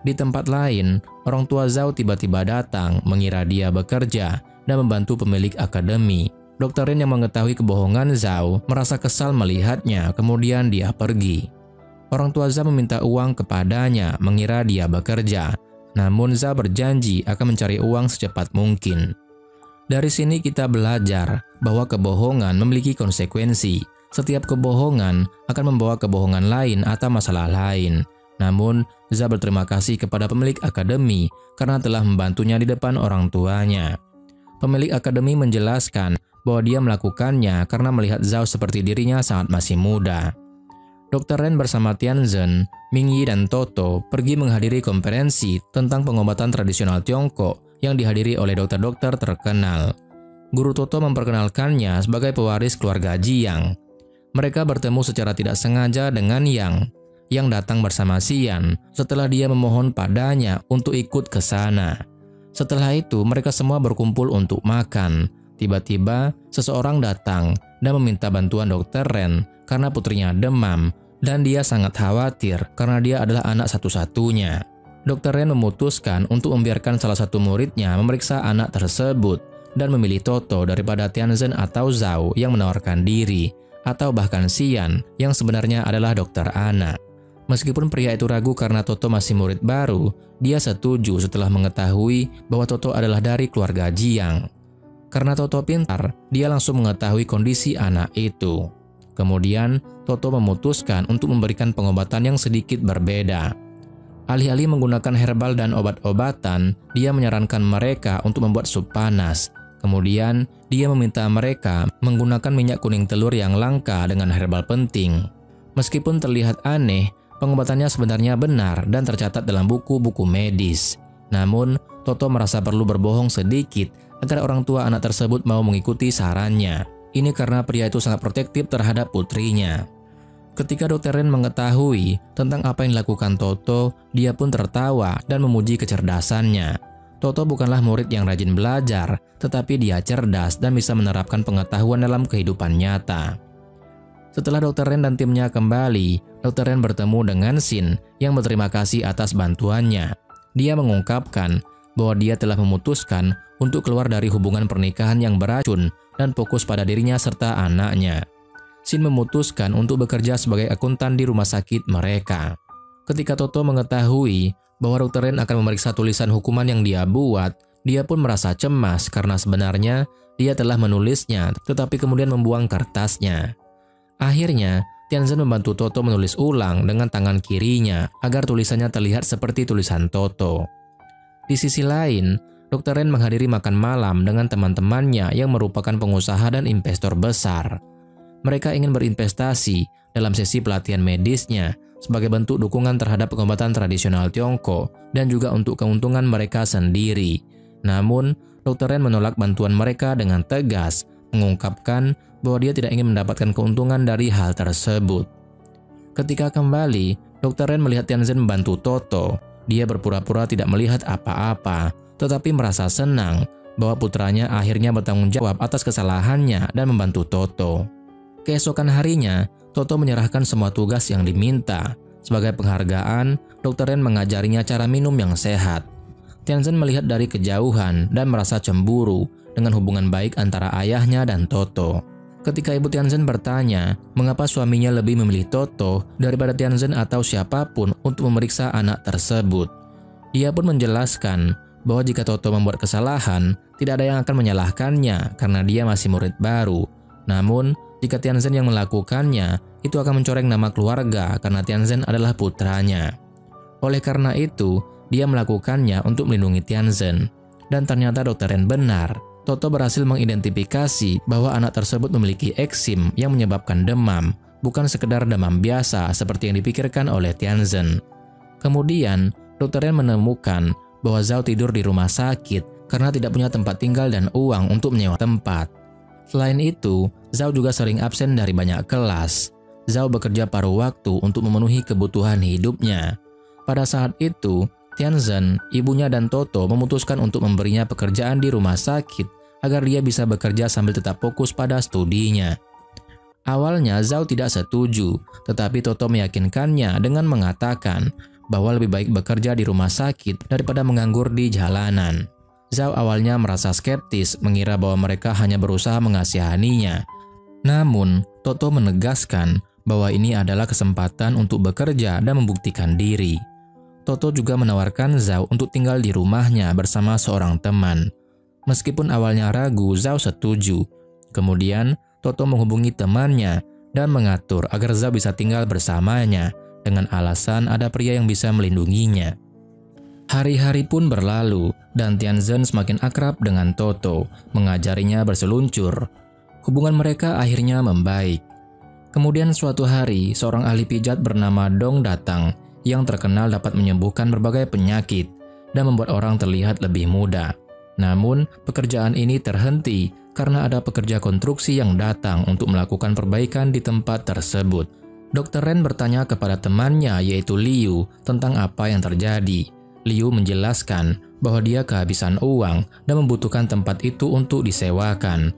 Di tempat lain, orang tua Zhao tiba-tiba datang mengira dia bekerja dan membantu pemilik akademi. Dr. Ren yang mengetahui kebohongan Zhao merasa kesal melihatnya, kemudian dia pergi. Orang tua Zhao meminta uang kepadanya mengira dia bekerja, namun Zhao berjanji akan mencari uang secepat mungkin. Dari sini kita belajar bahwa kebohongan memiliki konsekuensi. Setiap kebohongan akan membawa kebohongan lain atau masalah lain. Namun, Zhao berterima kasih kepada pemilik akademi karena telah membantunya di depan orang tuanya. Pemilik akademi menjelaskan bahwa dia melakukannya karena melihat Zhao seperti dirinya sangat masih muda. Dr. Ren bersama Tianzhen, Mingyi, dan Toto pergi menghadiri konferensi tentang pengobatan tradisional Tiongkok yang dihadiri oleh dokter-dokter terkenal. Guru Toto memperkenalkannya sebagai pewaris keluarga Jiang. Mereka bertemu secara tidak sengaja dengan yang datang bersama Xian setelah dia memohon padanya untuk ikut ke sana. Setelah itu, mereka semua berkumpul untuk makan. Tiba-tiba, seseorang datang dan meminta bantuan Dr. Ren karena putrinya demam dan dia sangat khawatir karena dia adalah anak satu-satunya. Dr. Ren memutuskan untuk membiarkan salah satu muridnya memeriksa anak tersebut dan memilih Toto daripada Tianzhen atau Zhao yang menawarkan diri, atau bahkan Xian yang sebenarnya adalah dokter anak. Meskipun pria itu ragu karena Toto masih murid baru, dia setuju setelah mengetahui bahwa Toto adalah dari keluarga Jiang. Karena Toto pintar, dia langsung mengetahui kondisi anak itu. Kemudian, Toto memutuskan untuk memberikan pengobatan yang sedikit berbeda. Alih-alih menggunakan herbal dan obat-obatan, dia menyarankan mereka untuk membuat sup panas. Kemudian, dia meminta mereka menggunakan minyak kuning telur yang langka dengan herbal penting. Meskipun terlihat aneh, pengobatannya sebenarnya benar dan tercatat dalam buku-buku medis. Namun, Toto merasa perlu berbohong sedikit agar orang tua anak tersebut mau mengikuti sarannya. Ini karena pria itu sangat protektif terhadap putrinya. Ketika Dr. Ren mengetahui tentang apa yang dilakukan Toto, dia pun tertawa dan memuji kecerdasannya. Toto bukanlah murid yang rajin belajar, tetapi dia cerdas dan bisa menerapkan pengetahuan dalam kehidupan nyata. Setelah Dr. Ren dan timnya kembali, Dr. Ren bertemu dengan Xin yang berterima kasih atas bantuannya. Dia mengungkapkan bahwa dia telah memutuskan untuk keluar dari hubungan pernikahan yang beracun dan fokus pada dirinya serta anaknya. Xin memutuskan untuk bekerja sebagai akuntan di rumah sakit mereka. Ketika Toto mengetahui bahwa Dr. Ren akan memeriksa tulisan hukuman yang dia buat, dia pun merasa cemas karena sebenarnya dia telah menulisnya tetapi kemudian membuang kertasnya. Akhirnya, Tianzhen membantu Toto menulis ulang dengan tangan kirinya agar tulisannya terlihat seperti tulisan Toto. Di sisi lain, Dr. Ren menghadiri makan malam dengan teman-temannya yang merupakan pengusaha dan investor besar. Mereka ingin berinvestasi dalam sesi pelatihan medisnya sebagai bentuk dukungan terhadap pengobatan tradisional Tiongkok dan juga untuk keuntungan mereka sendiri. Namun, Dr. Ren menolak bantuan mereka dengan tegas, mengungkapkan bahwa dia tidak ingin mendapatkan keuntungan dari hal tersebut. Ketika kembali, Dr. Ren melihat Tianzhen membantu Toto. Dia berpura-pura tidak melihat apa-apa, tetapi merasa senang bahwa putranya akhirnya bertanggung jawab atas kesalahannya dan membantu Toto. Keesokan harinya, Toto menyerahkan semua tugas yang diminta. Sebagai penghargaan, Dr. Ren mengajarinya cara minum yang sehat. Tianzhen melihat dari kejauhan dan merasa cemburu dengan hubungan baik antara ayahnya dan Toto. Ketika ibu Tianzhen bertanya mengapa suaminya lebih memilih Toto daripada Tianzhen atau siapapun untuk memeriksa anak tersebut, dia pun menjelaskan bahwa jika Toto membuat kesalahan, tidak ada yang akan menyalahkannya karena dia masih murid baru. Namun, jika Tianzhen yang melakukannya, itu akan mencoreng nama keluarga karena Tianzhen adalah putranya. Oleh karena itu, dia melakukannya untuk melindungi Tianzhen. Dan ternyata Dr. Ren benar. Toto berhasil mengidentifikasi bahwa anak tersebut memiliki eksim yang menyebabkan demam, bukan sekedar demam biasa seperti yang dipikirkan oleh Tianzhen. Kemudian, Dr. Ren menemukan bahwa Zhao tidur di rumah sakit karena tidak punya tempat tinggal dan uang untuk menyewa tempat. Selain itu, Zhao juga sering absen dari banyak kelas. Zhao bekerja paruh waktu untuk memenuhi kebutuhan hidupnya. Pada saat itu, Tianzhen, ibunya dan Toto memutuskan untuk memberinya pekerjaan di rumah sakit agar dia bisa bekerja sambil tetap fokus pada studinya. Awalnya Zhao tidak setuju, tetapi Toto meyakinkannya dengan mengatakan bahwa lebih baik bekerja di rumah sakit daripada menganggur di jalanan. Zhao awalnya merasa skeptis mengira bahwa mereka hanya berusaha mengasihaninya. Namun, Toto menegaskan bahwa ini adalah kesempatan untuk bekerja dan membuktikan diri. Toto juga menawarkan Zhao untuk tinggal di rumahnya bersama seorang teman. Meskipun awalnya ragu, Zhao setuju. Kemudian, Toto menghubungi temannya dan mengatur agar Zhao bisa tinggal bersamanya dengan alasan ada pria yang bisa melindunginya. Hari-hari pun berlalu dan Tianzhen semakin akrab dengan Toto, mengajarinya berseluncur. Hubungan mereka akhirnya membaik. Kemudian suatu hari, seorang ahli pijat bernama Dong datang yang terkenal dapat menyembuhkan berbagai penyakit dan membuat orang terlihat lebih muda. Namun, pekerjaan ini terhenti karena ada pekerja konstruksi yang datang untuk melakukan perbaikan di tempat tersebut. Dr. Ren bertanya kepada temannya yaitu Liu tentang apa yang terjadi. Liu menjelaskan bahwa dia kehabisan uang dan membutuhkan tempat itu untuk disewakan.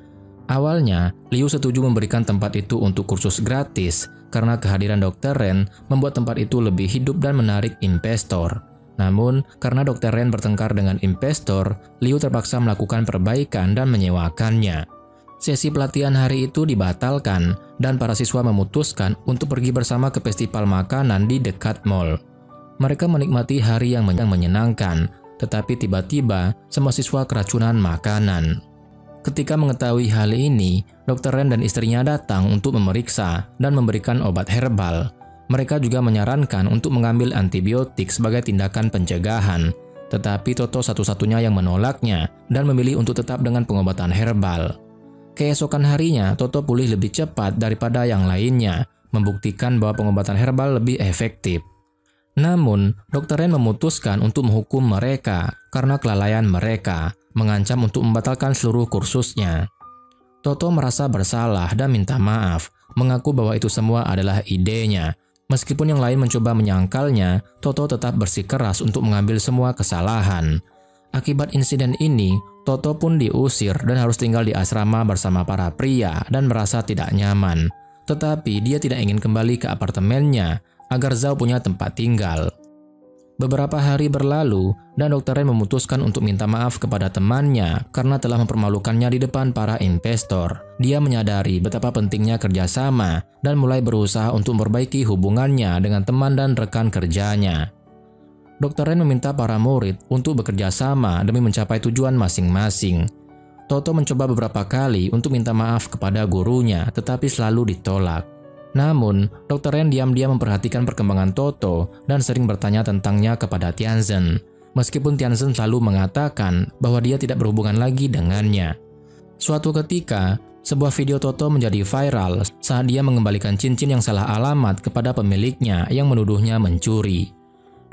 Awalnya, Liu setuju memberikan tempat itu untuk kursus gratis karena kehadiran Dr. Ren membuat tempat itu lebih hidup dan menarik investor. Namun, karena Dr. Ren bertengkar dengan investor, Liu terpaksa melakukan perbaikan dan menyewakannya. Sesi pelatihan hari itu dibatalkan dan para siswa memutuskan untuk pergi bersama ke festival makanan di dekat mall. Mereka menikmati hari yang menyenangkan, tetapi tiba-tiba semua siswa keracunan makanan. Ketika mengetahui hal ini, Dr. Ren dan istrinya datang untuk memeriksa dan memberikan obat herbal. Mereka juga menyarankan untuk mengambil antibiotik sebagai tindakan pencegahan, tetapi Toto satu-satunya yang menolaknya dan memilih untuk tetap dengan pengobatan herbal. Keesokan harinya, Toto pulih lebih cepat daripada yang lainnya, membuktikan bahwa pengobatan herbal lebih efektif. Namun, Dr. Ren memutuskan untuk menghukum mereka karena kelalaian mereka, mengancam untuk membatalkan seluruh kursusnya. Toto merasa bersalah dan minta maaf, mengaku bahwa itu semua adalah idenya. Meskipun yang lain mencoba menyangkalnya, Toto tetap bersikeras untuk mengambil semua kesalahan. Akibat insiden ini, Toto pun diusir dan harus tinggal di asrama bersama para pria dan merasa tidak nyaman. Tetapi dia tidak ingin kembali ke apartemennya agar Zhao punya tempat tinggal. Beberapa hari berlalu dan Dr. Ren memutuskan untuk minta maaf kepada temannya karena telah mempermalukannya di depan para investor. Dia menyadari betapa pentingnya kerjasama dan mulai berusaha untuk memperbaiki hubungannya dengan teman dan rekan kerjanya. Dr. Ren meminta para murid untuk bekerja sama demi mencapai tujuan masing-masing. Toto mencoba beberapa kali untuk minta maaf kepada gurunya, tetapi selalu ditolak. Namun, Dr. Ren diam-diam memperhatikan perkembangan Toto dan sering bertanya tentangnya kepada Tianzhen. Meskipun Tianzhen selalu mengatakan bahwa dia tidak berhubungan lagi dengannya. Suatu ketika, sebuah video Toto menjadi viral saat dia mengembalikan cincin yang salah alamat kepada pemiliknya yang menuduhnya mencuri.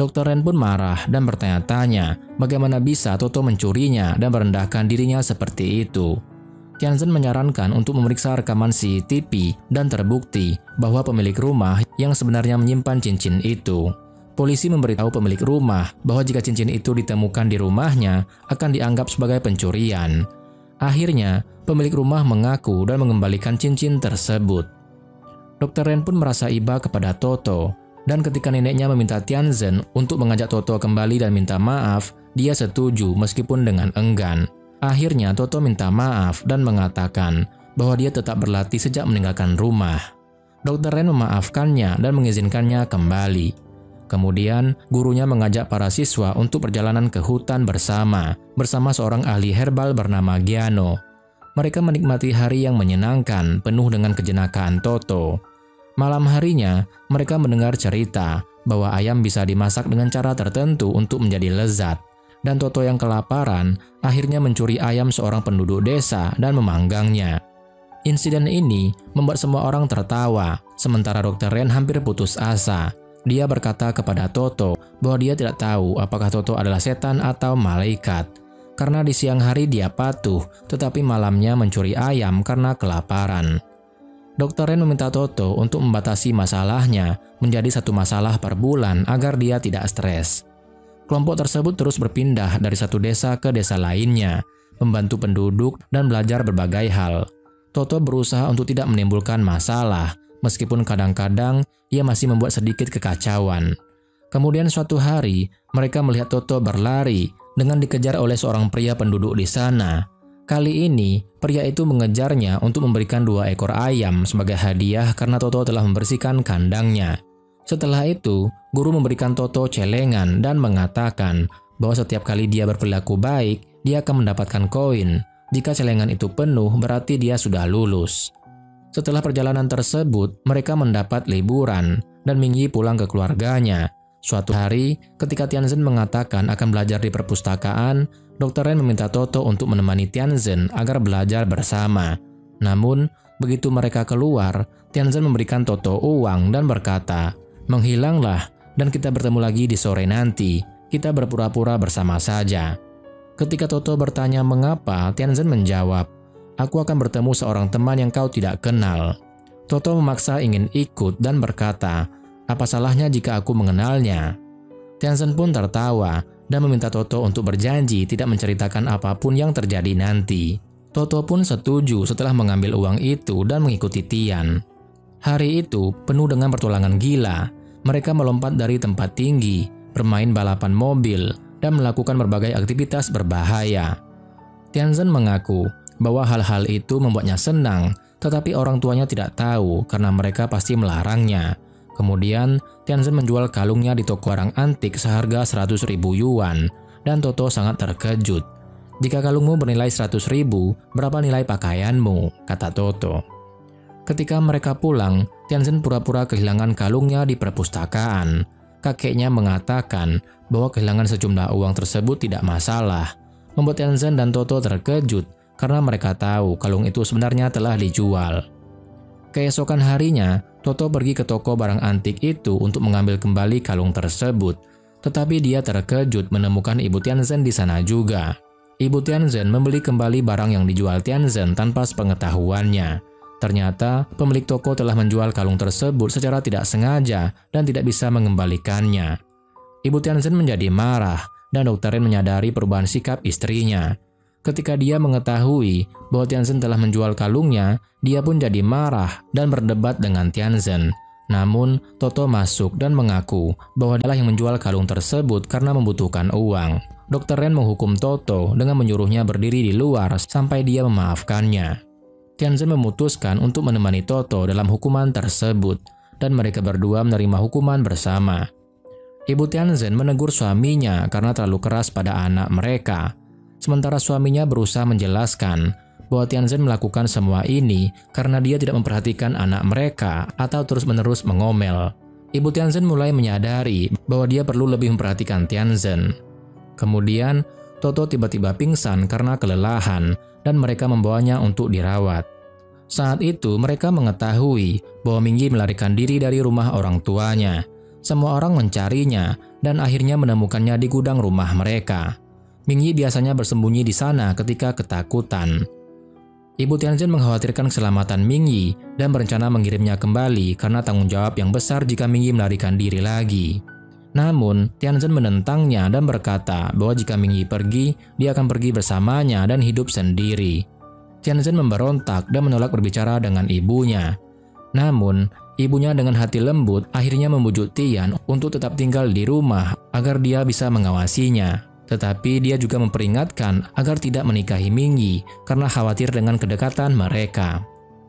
Dr. Ren pun marah dan bertanya-tanya bagaimana bisa Toto mencurinya dan merendahkan dirinya seperti itu. Tianzhen menyarankan untuk memeriksa rekaman CCTV dan terbukti bahwa pemilik rumah yang sebenarnya menyimpan cincin itu. Polisi memberitahu pemilik rumah bahwa jika cincin itu ditemukan di rumahnya akan dianggap sebagai pencurian. Akhirnya, pemilik rumah mengaku dan mengembalikan cincin tersebut. Dr. Ren pun merasa iba kepada Toto, dan ketika neneknya meminta Tianzhen untuk mengajak Toto kembali dan minta maaf, dia setuju meskipun dengan enggan. Akhirnya Toto minta maaf dan mengatakan bahwa dia tetap berlatih sejak meninggalkan rumah. Dr. Ren memaafkannya dan mengizinkannya kembali. Kemudian gurunya mengajak para siswa untuk perjalanan ke hutan bersama seorang ahli herbal bernama Giano. Mereka menikmati hari yang menyenangkan penuh dengan kejenakaan Toto. Malam harinya mereka mendengar cerita bahwa ayam bisa dimasak dengan cara tertentu untuk menjadi lezat. Dan Toto yang kelaparan akhirnya mencuri ayam seorang penduduk desa dan memanggangnya. Insiden ini membuat semua orang tertawa, sementara Dr. Ren hampir putus asa. Dia berkata kepada Toto bahwa dia tidak tahu apakah Toto adalah setan atau malaikat. Karena di siang hari dia patuh, tetapi malamnya mencuri ayam karena kelaparan. Dr. Ren meminta Toto untuk membatasi masalahnya menjadi 1 masalah per bulan agar dia tidak stres. Kelompok tersebut terus berpindah dari satu desa ke desa lainnya, membantu penduduk dan belajar berbagai hal. Toto berusaha untuk tidak menimbulkan masalah, meskipun kadang-kadang ia masih membuat sedikit kekacauan. Kemudian suatu hari, mereka melihat Toto berlari dengan dikejar oleh seorang pria penduduk di sana. Kali ini, pria itu mengejarnya untuk memberikan 2 ekor ayam sebagai hadiah karena Toto telah membersihkan kandangnya. Setelah itu, guru memberikan Toto celengan dan mengatakan bahwa setiap kali dia berperilaku baik, dia akan mendapatkan koin. Jika celengan itu penuh, berarti dia sudah lulus. Setelah perjalanan tersebut, mereka mendapat liburan dan Mingyi pulang ke keluarganya. Suatu hari, ketika Tianzhen mengatakan akan belajar di perpustakaan, Dr. Ren meminta Toto untuk menemani Tianzhen agar belajar bersama. Namun, begitu mereka keluar, Tianzhen memberikan Toto uang dan berkata, "Menghilanglah dan kita bertemu lagi di sore nanti. Kita berpura-pura bersama saja." Ketika Toto bertanya mengapa, Tianzhen menjawab, "Aku akan bertemu seorang teman yang kau tidak kenal." Toto memaksa ingin ikut dan berkata, "Apa salahnya jika aku mengenalnya?" Tianzhen pun tertawa dan meminta Toto untuk berjanji tidak menceritakan apapun yang terjadi nanti. Toto pun setuju setelah mengambil uang itu dan mengikuti Tian. Hari itu penuh dengan pertualangan gila. Mereka melompat dari tempat tinggi, bermain balapan mobil, dan melakukan berbagai aktivitas berbahaya. Tianzhen mengaku bahwa hal-hal itu membuatnya senang, tetapi orang tuanya tidak tahu karena mereka pasti melarangnya. Kemudian, Tianzhen menjual kalungnya di toko barang antik seharga 100.000 yuan, dan Toto sangat terkejut. "Jika kalungmu bernilai 100.000, berapa nilai pakaianmu?" kata Toto. Ketika mereka pulang, Tianzhen pura-pura kehilangan kalungnya di perpustakaan. Kakeknya mengatakan bahwa kehilangan sejumlah uang tersebut tidak masalah, membuat Tianzhen dan Toto terkejut karena mereka tahu kalung itu sebenarnya telah dijual. Keesokan harinya, Toto pergi ke toko barang antik itu untuk mengambil kembali kalung tersebut, tetapi dia terkejut menemukan Ibu Tianzhen di sana juga. Ibu Tianzhen membeli kembali barang yang dijual Tianzhen tanpa sepengetahuannya. Ternyata, pemilik toko telah menjual kalung tersebut secara tidak sengaja dan tidak bisa mengembalikannya. Ibu Tianzhen menjadi marah dan Dr. Ren menyadari perubahan sikap istrinya. Ketika dia mengetahui bahwa Tianzhen telah menjual kalungnya, dia pun jadi marah dan berdebat dengan Tianzhen. Namun, Toto masuk dan mengaku bahwa dialah yang menjual kalung tersebut karena membutuhkan uang. Dr. Ren menghukum Toto dengan menyuruhnya berdiri di luar sampai dia memaafkannya. Tianzhen memutuskan untuk menemani Toto dalam hukuman tersebut, dan mereka berdua menerima hukuman bersama. Ibu Tianzhen menegur suaminya karena terlalu keras pada anak mereka. Sementara suaminya berusaha menjelaskan bahwa Tianzhen melakukan semua ini karena dia tidak memperhatikan anak mereka atau terus-menerus mengomel. Ibu Tianzhen mulai menyadari bahwa dia perlu lebih memperhatikan Tianzhen. Kemudian, Toto tiba-tiba pingsan karena kelelahan dan mereka membawanya untuk dirawat. Saat itu mereka mengetahui bahwa Mingyi melarikan diri dari rumah orang tuanya. Semua orang mencarinya dan akhirnya menemukannya di gudang rumah mereka. Mingyi biasanya bersembunyi di sana ketika ketakutan. Ibu Tianzhen mengkhawatirkan keselamatan Mingyi dan berencana mengirimnya kembali karena tanggung jawab yang besar jika Mingyi melarikan diri lagi. Namun, Tianzhen menentangnya dan berkata bahwa jika Mingyi pergi, dia akan pergi bersamanya dan hidup sendiri. Tianzhen memberontak dan menolak berbicara dengan ibunya. Namun, ibunya dengan hati lembut akhirnya membujuk Tian untuk tetap tinggal di rumah agar dia bisa mengawasinya. Tetapi dia juga memperingatkan agar tidak menikahi Mingyi karena khawatir dengan kedekatan mereka.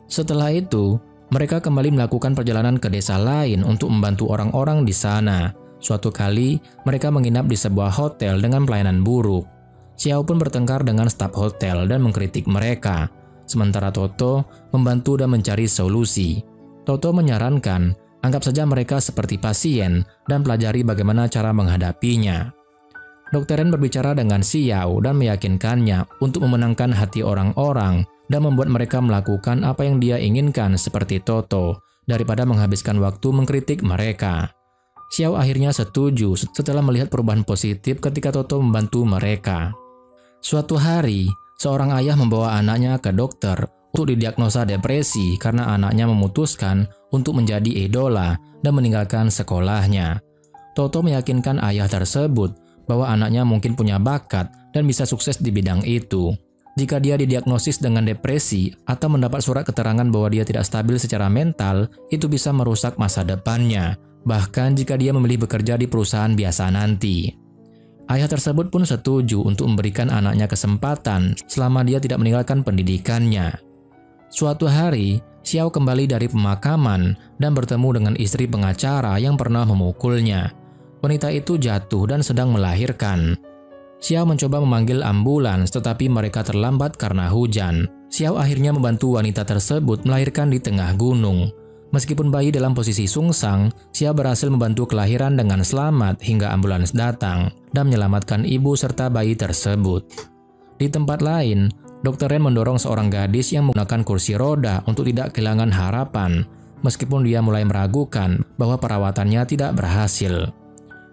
Setelah itu, mereka kembali melakukan perjalanan ke desa lain untuk membantu orang-orang di sana. Suatu kali, mereka menginap di sebuah hotel dengan pelayanan buruk. Xiao pun bertengkar dengan staf hotel dan mengkritik mereka. Sementara Toto membantu dan mencari solusi. Toto menyarankan, anggap saja mereka seperti pasien dan pelajari bagaimana cara menghadapinya. Dr. Ren berbicara dengan Xiao dan meyakinkannya untuk memenangkan hati orang-orang dan membuat mereka melakukan apa yang dia inginkan seperti Toto, daripada menghabiskan waktu mengkritik mereka. Xiao akhirnya setuju setelah melihat perubahan positif ketika Toto membantu mereka. Suatu hari, seorang ayah membawa anaknya ke dokter untuk didiagnosa depresi karena anaknya memutuskan untuk menjadi idola dan meninggalkan sekolahnya. Toto meyakinkan ayah tersebut bahwa anaknya mungkin punya bakat dan bisa sukses di bidang itu. Jika dia didiagnosis dengan depresi atau mendapat surat keterangan bahwa dia tidak stabil secara mental, itu bisa merusak masa depannya. Bahkan jika dia memilih bekerja di perusahaan biasa nanti. Ayah tersebut pun setuju untuk memberikan anaknya kesempatan selama dia tidak meninggalkan pendidikannya. Suatu hari, Xiao kembali dari pemakaman dan bertemu dengan istri pengacara yang pernah memukulnya. Wanita itu jatuh dan sedang melahirkan. Xiao mencoba memanggil ambulans tetapi mereka terlambat karena hujan. Xiao akhirnya membantu wanita tersebut melahirkan di tengah gunung. Meskipun bayi dalam posisi sungsang, Xiao berhasil membantu kelahiran dengan selamat hingga ambulans datang dan menyelamatkan ibu serta bayi tersebut. Di tempat lain, Dr. Ren mendorong seorang gadis yang menggunakan kursi roda untuk tidak kehilangan harapan, meskipun dia mulai meragukan bahwa perawatannya tidak berhasil.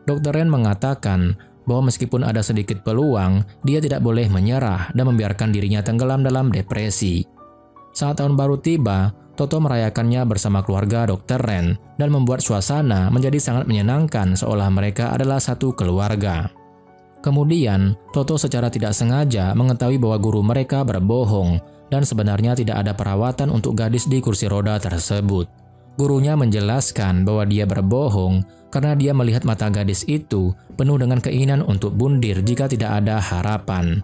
Dr. Ren mengatakan bahwa meskipun ada sedikit peluang, dia tidak boleh menyerah dan membiarkan dirinya tenggelam dalam depresi. Saat tahun baru tiba, Toto merayakannya bersama keluarga Dr. Ren dan membuat suasana menjadi sangat menyenangkan seolah mereka adalah satu keluarga. Kemudian, Toto secara tidak sengaja mengetahui bahwa guru mereka berbohong dan sebenarnya tidak ada perawatan untuk gadis di kursi roda tersebut. Gurunya menjelaskan bahwa dia berbohong karena dia melihat mata gadis itu penuh dengan keinginan untuk bundir jika tidak ada harapan.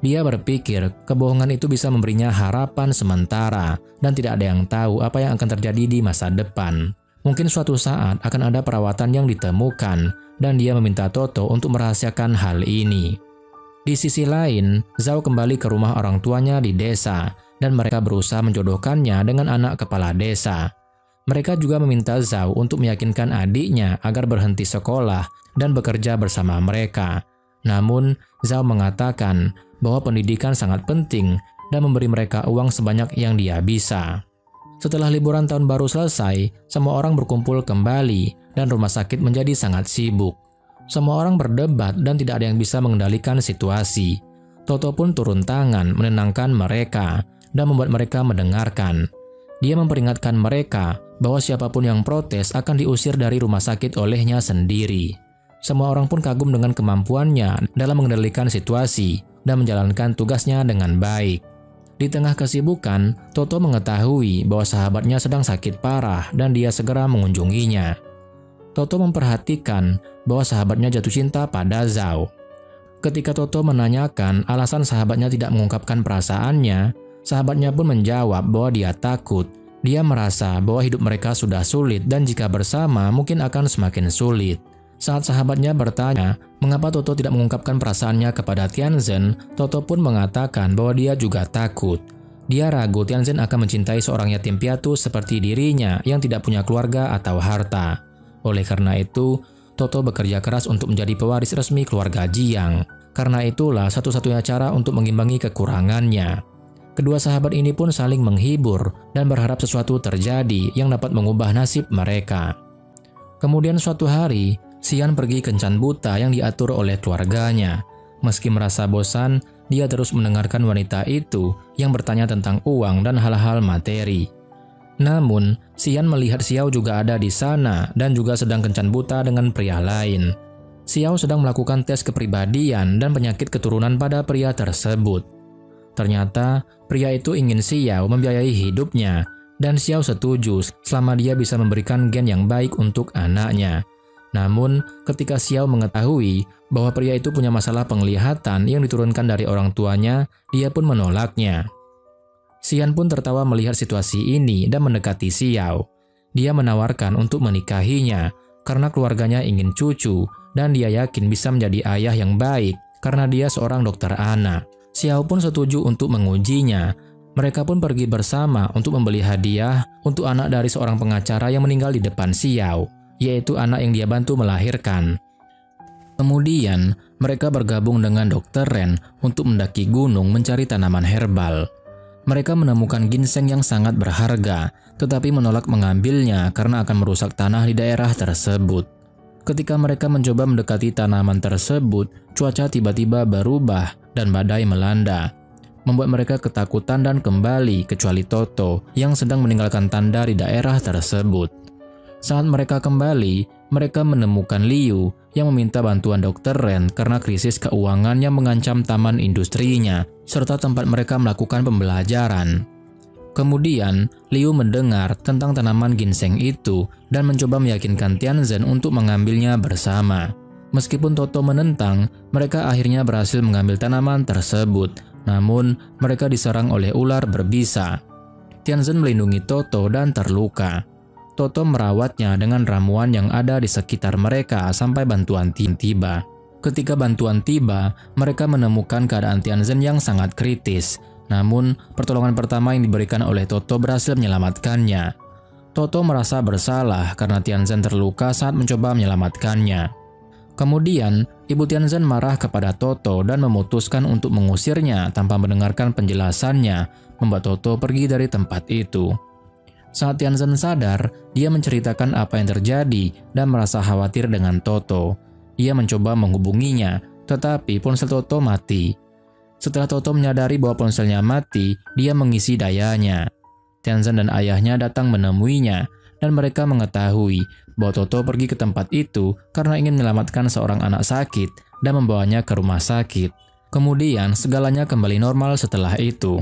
Dia berpikir kebohongan itu bisa memberinya harapan sementara dan tidak ada yang tahu apa yang akan terjadi di masa depan. Mungkin suatu saat akan ada perawatan yang ditemukan dan dia meminta Toto untuk merahasiakan hal ini. Di sisi lain, Zhao kembali ke rumah orang tuanya di desa dan mereka berusaha menjodohkannya dengan anak kepala desa. Mereka juga meminta Zhao untuk meyakinkan adiknya agar berhenti sekolah dan bekerja bersama mereka. Namun, Zhao mengatakan bahwa pendidikan sangat penting dan memberi mereka uang sebanyak yang dia bisa. Setelah liburan tahun baru selesai, semua orang berkumpul kembali dan rumah sakit menjadi sangat sibuk. Semua orang berdebat dan tidak ada yang bisa mengendalikan situasi. Toto pun turun tangan menenangkan mereka dan membuat mereka mendengarkan. Dia memperingatkan mereka bahwa siapapun yang protes akan diusir dari rumah sakit olehnya sendiri. Semua orang pun kagum dengan kemampuannya dalam mengendalikan situasi dan menjalankan tugasnya dengan baik. Di tengah kesibukan, Toto mengetahui bahwa sahabatnya sedang sakit parah dan dia segera mengunjunginya. Toto memperhatikan bahwa sahabatnya jatuh cinta pada Zhao. Ketika Toto menanyakan alasan sahabatnya tidak mengungkapkan perasaannya, sahabatnya pun menjawab bahwa dia takut. Dia merasa bahwa hidup mereka sudah sulit dan jika bersama mungkin akan semakin sulit. Saat sahabatnya bertanya mengapa Toto tidak mengungkapkan perasaannya kepada Tianzhen, Toto pun mengatakan bahwa dia juga takut. Dia ragu Tianzhen akan mencintai seorang yatim piatu seperti dirinya yang tidak punya keluarga atau harta. Oleh karena itu, Toto bekerja keras untuk menjadi pewaris resmi keluarga Jiang. Karena itulah satu-satunya cara untuk mengimbangi kekurangannya. Kedua sahabat ini pun saling menghibur dan berharap sesuatu terjadi yang dapat mengubah nasib mereka. Kemudian suatu hari, Xian pergi kencan buta yang diatur oleh keluarganya. Meski merasa bosan, dia terus mendengarkan wanita itu yang bertanya tentang uang dan hal-hal materi. Namun, Xian melihat Xiao juga ada di sana dan juga sedang kencan buta dengan pria lain. Xiao sedang melakukan tes kepribadian dan penyakit keturunan pada pria tersebut. Ternyata, pria itu ingin Xiao membiayai hidupnya, dan Xiao setuju selama dia bisa memberikan gen yang baik untuk anaknya. Namun, ketika Xiao mengetahui bahwa pria itu punya masalah penglihatan yang diturunkan dari orang tuanya, dia pun menolaknya. Xian pun tertawa melihat situasi ini dan mendekati Xiao. Dia menawarkan untuk menikahinya karena keluarganya ingin cucu dan dia yakin bisa menjadi ayah yang baik karena dia seorang dokter anak. Xiao pun setuju untuk mengujinya. Mereka pun pergi bersama untuk membeli hadiah untuk anak dari seorang pengacara yang meninggal di depan Xiao, yaitu anak yang dia bantu melahirkan. Kemudian, mereka bergabung dengan Dr. Ren untuk mendaki gunung mencari tanaman herbal. Mereka menemukan ginseng yang sangat berharga, tetapi menolak mengambilnya karena akan merusak tanah di daerah tersebut. Ketika mereka mencoba mendekati tanaman tersebut, cuaca tiba-tiba berubah dan badai melanda, membuat mereka ketakutan dan kembali kecuali Toto yang sedang meninggalkan tanda di daerah tersebut. Saat mereka kembali, mereka menemukan Liu yang meminta bantuan Dr. Ren karena krisis keuangan yang mengancam taman industrinya serta tempat mereka melakukan pembelajaran. Kemudian, Liu mendengar tentang tanaman ginseng itu dan mencoba meyakinkan Tianzhen untuk mengambilnya bersama. Meskipun Toto menentang, mereka akhirnya berhasil mengambil tanaman tersebut. Namun, mereka diserang oleh ular berbisa. Tianzhen melindungi Toto dan terluka. Toto merawatnya dengan ramuan yang ada di sekitar mereka sampai bantuan tiba. Ketika bantuan tiba, mereka menemukan keadaan Tianzhen yang sangat kritis. Namun, pertolongan pertama yang diberikan oleh Toto berhasil menyelamatkannya. Toto merasa bersalah karena Tianzhen terluka saat mencoba menyelamatkannya. Kemudian, Ibu Tianzhen marah kepada Toto dan memutuskan untuk mengusirnya tanpa mendengarkan penjelasannya, membuat Toto pergi dari tempat itu. Saat Tianzhen sadar, dia menceritakan apa yang terjadi dan merasa khawatir dengan Toto. Dia mencoba menghubunginya, tetapi ponsel Toto mati. Setelah Toto menyadari bahwa ponselnya mati, dia mengisi dayanya. Tianzhen dan ayahnya datang menemuinya, dan mereka mengetahui bahwa Toto pergi ke tempat itu karena ingin menyelamatkan seorang anak sakit dan membawanya ke rumah sakit. Kemudian, segalanya kembali normal setelah itu.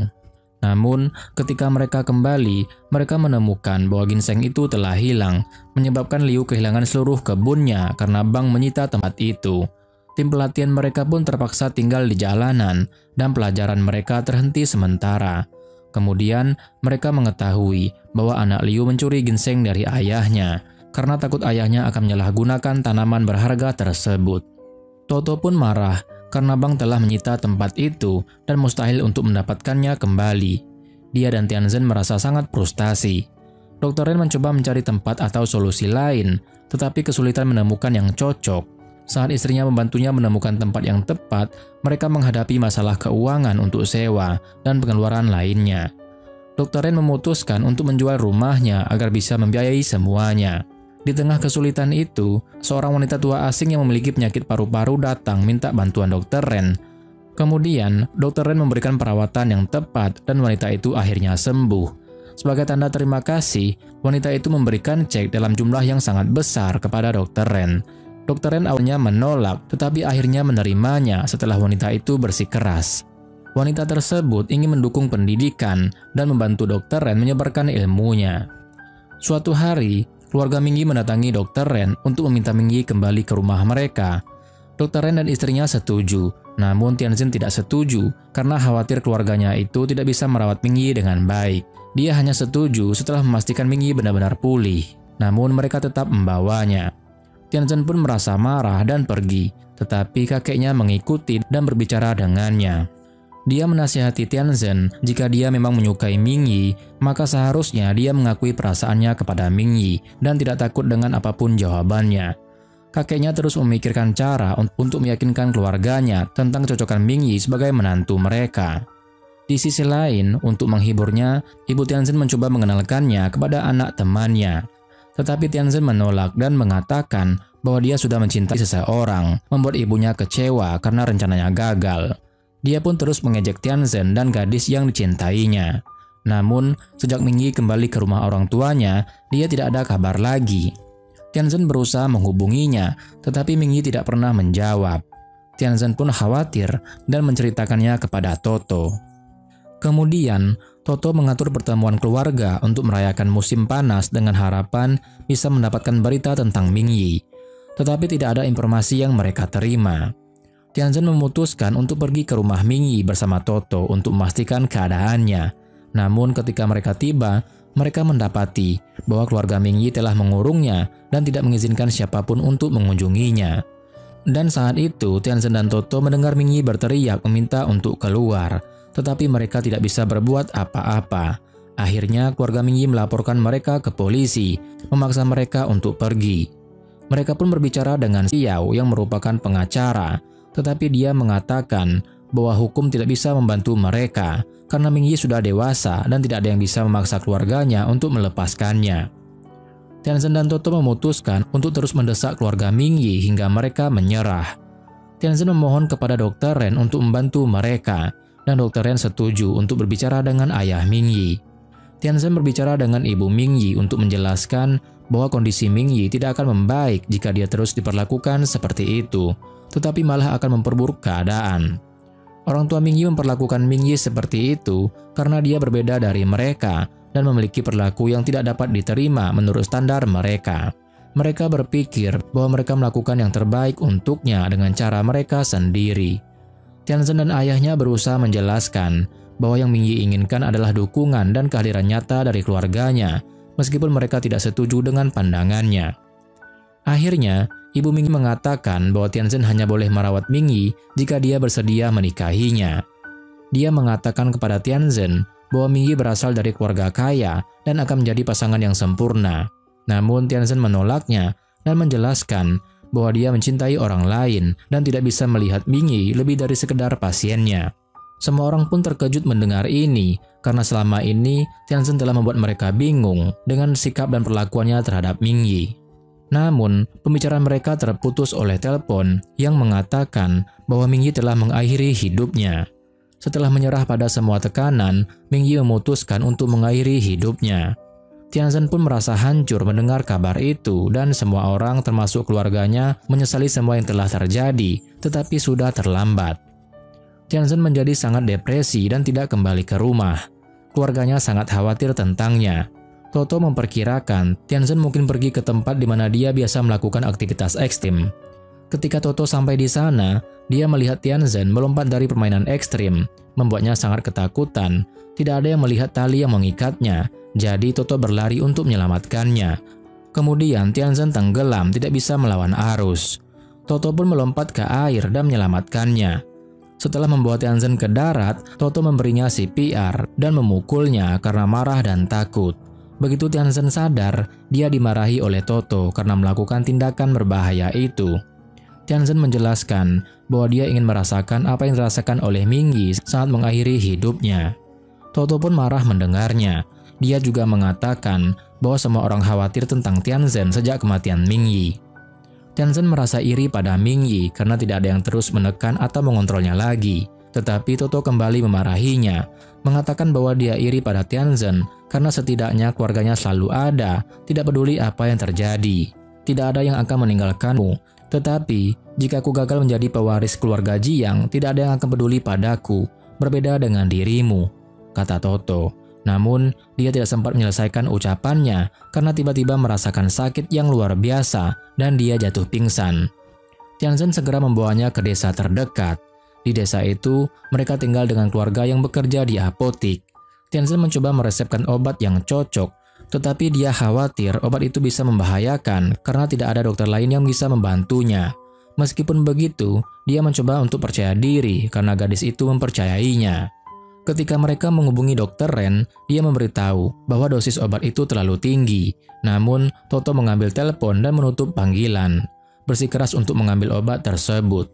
Namun, ketika mereka kembali, mereka menemukan bahwa ginseng itu telah hilang, menyebabkan Liu kehilangan seluruh kebunnya karena bank menyita tempat itu. Tim pelatihan mereka pun terpaksa tinggal di jalanan, dan pelajaran mereka terhenti sementara. Kemudian, mereka mengetahui bahwa anak Liu mencuri ginseng dari ayahnya, karena takut ayahnya akan menyalahgunakan tanaman berharga tersebut. Toto pun marah karena bank telah menyita tempat itu dan mustahil untuk mendapatkannya kembali. Dia dan Tianzhen merasa sangat frustasi. Dr. Ren mencoba mencari tempat atau solusi lain, tetapi kesulitan menemukan yang cocok. Saat istrinya membantunya menemukan tempat yang tepat, mereka menghadapi masalah keuangan untuk sewa dan pengeluaran lainnya. Dr. Ren memutuskan untuk menjual rumahnya agar bisa membiayai semuanya. Di tengah kesulitan itu, seorang wanita tua asing yang memiliki penyakit paru-paru datang minta bantuan Dr. Ren. Kemudian, Dr. Ren memberikan perawatan yang tepat dan wanita itu akhirnya sembuh. Sebagai tanda terima kasih, wanita itu memberikan cek dalam jumlah yang sangat besar kepada Dr. Ren. Dr. Ren awalnya menolak, tetapi akhirnya menerimanya setelah wanita itu bersikeras. Wanita tersebut ingin mendukung pendidikan dan membantu Dr. Ren menyebarkan ilmunya. Suatu hari, keluarga Mingyi mendatangi Dr. Ren untuk meminta Mingyi kembali ke rumah mereka. Dr. Ren dan istrinya setuju, namun Tianzhen tidak setuju karena khawatir keluarganya itu tidak bisa merawat Mingyi dengan baik. Dia hanya setuju setelah memastikan Mingyi benar-benar pulih, namun mereka tetap membawanya. Tianzhen pun merasa marah dan pergi, tetapi kakeknya mengikuti dan berbicara dengannya. Dia menasihati Tianzhen jika dia memang menyukai Mingyi, maka seharusnya dia mengakui perasaannya kepada Mingyi dan tidak takut dengan apapun jawabannya. Kakeknya terus memikirkan cara untuk meyakinkan keluarganya tentang kecocokan Mingyi sebagai menantu mereka. Di sisi lain, untuk menghiburnya, Ibu Tianzhen mencoba mengenalkannya kepada anak temannya. Tetapi Tianzhen menolak dan mengatakan bahwa dia sudah mencintai seseorang, membuat ibunya kecewa karena rencananya gagal. Dia pun terus mengejek Tianzhen dan gadis yang dicintainya. Namun, sejak Mingyi kembali ke rumah orang tuanya, dia tidak ada kabar lagi. Tianzhen berusaha menghubunginya, tetapi Mingyi tidak pernah menjawab. Tianzhen pun khawatir dan menceritakannya kepada Toto. Kemudian, Toto mengatur pertemuan keluarga untuk merayakan musim panas dengan harapan bisa mendapatkan berita tentang Mingyi. Tetapi tidak ada informasi yang mereka terima. Tianzhen memutuskan untuk pergi ke rumah Mingyi bersama Toto untuk memastikan keadaannya. Namun ketika mereka tiba, mereka mendapati bahwa keluarga Mingyi telah mengurungnya dan tidak mengizinkan siapapun untuk mengunjunginya. Dan saat itu, Tianzhen dan Toto mendengar Mingyi berteriak meminta untuk keluar. Tetapi mereka tidak bisa berbuat apa-apa. Akhirnya keluarga Mingyi melaporkan mereka ke polisi, memaksa mereka untuk pergi. Mereka pun berbicara dengan Xiao yang merupakan pengacara, tetapi dia mengatakan bahwa hukum tidak bisa membantu mereka karena Mingyi sudah dewasa dan tidak ada yang bisa memaksa keluarganya untuk melepaskannya. Tianzhen dan Toto memutuskan untuk terus mendesak keluarga Mingyi hingga mereka menyerah. Tianzhen memohon kepada Dr. Ren untuk membantu mereka, dan Dr. Ren setuju untuk berbicara dengan ayah Mingyi. Tianzhen berbicara dengan ibu Mingyi untuk menjelaskan bahwa kondisi Mingyi tidak akan membaik jika dia terus diperlakukan seperti itu, tetapi malah akan memperburuk keadaan. Orang tua Mingyi memperlakukan Mingyi seperti itu karena dia berbeda dari mereka dan memiliki perilaku yang tidak dapat diterima menurut standar mereka. Mereka berpikir bahwa mereka melakukan yang terbaik untuknya dengan cara mereka sendiri. Tianzhen dan ayahnya berusaha menjelaskan bahwa yang Mingyi inginkan adalah dukungan dan kehadiran nyata dari keluarganya, meskipun mereka tidak setuju dengan pandangannya. Akhirnya, Ibu Mingyi mengatakan bahwa Tianzhen hanya boleh merawat Mingyi jika dia bersedia menikahinya. Dia mengatakan kepada Tianzhen bahwa Mingyi berasal dari keluarga kaya dan akan menjadi pasangan yang sempurna. Namun Tianzhen menolaknya dan menjelaskan bahwa dia mencintai orang lain dan tidak bisa melihat Mingyi lebih dari sekedar pasiennya. Semua orang pun terkejut mendengar ini karena selama ini Tianzhen telah membuat mereka bingung dengan sikap dan perlakuannya terhadap Mingyi. Namun, pembicaraan mereka terputus oleh telepon yang mengatakan bahwa Mingyi telah mengakhiri hidupnya. Setelah menyerah pada semua tekanan, Mingyi memutuskan untuk mengakhiri hidupnya. Tianzhen pun merasa hancur mendengar kabar itu dan semua orang termasuk keluarganya menyesali semua yang telah terjadi, tetapi sudah terlambat. Tianzhen menjadi sangat depresi dan tidak kembali ke rumah. Keluarganya sangat khawatir tentangnya. Toto memperkirakan Tianzhen mungkin pergi ke tempat di mana dia biasa melakukan aktivitas ekstrim. Ketika Toto sampai di sana, dia melihat Tianzhen melompat dari permainan ekstrim, membuatnya sangat ketakutan. Tidak ada yang melihat tali yang mengikatnya, jadi Toto berlari untuk menyelamatkannya. Kemudian Tianzhen tenggelam, tidak bisa melawan arus. Toto pun melompat ke air dan menyelamatkannya. Setelah membawa Tianzhen ke darat, Toto memberinya CPR dan memukulnya karena marah dan takut. Begitu Tianzhen sadar, dia dimarahi oleh Toto karena melakukan tindakan berbahaya itu. Tianzhen menjelaskan bahwa dia ingin merasakan apa yang dirasakan oleh Mingyi saat mengakhiri hidupnya. Toto pun marah mendengarnya. Dia juga mengatakan bahwa semua orang khawatir tentang Tianzhen sejak kematian Mingyi. Tianzhen merasa iri pada Mingyi karena tidak ada yang terus menekan atau mengontrolnya lagi. Tetapi Toto kembali memarahinya, mengatakan bahwa dia iri pada Tianzhen karena setidaknya keluarganya selalu ada, tidak peduli apa yang terjadi. Tidak ada yang akan meninggalkanmu, tetapi jika aku gagal menjadi pewaris keluarga Jiang, tidak ada yang akan peduli padaku, berbeda dengan dirimu, kata Toto. Namun, dia tidak sempat menyelesaikan ucapannya karena tiba-tiba merasakan sakit yang luar biasa dan dia jatuh pingsan. Tianzhen segera membawanya ke desa terdekat. Di desa itu, mereka tinggal dengan keluarga yang bekerja di apotik. Tianzhen mencoba meresepkan obat yang cocok, tetapi dia khawatir obat itu bisa membahayakan karena tidak ada dokter lain yang bisa membantunya. Meskipun begitu, dia mencoba untuk percaya diri karena gadis itu mempercayainya. Ketika mereka menghubungi Dr. Ren, dia memberitahu bahwa dosis obat itu terlalu tinggi. Namun, Toto mengambil telepon dan menutup panggilan, bersikeras untuk mengambil obat tersebut.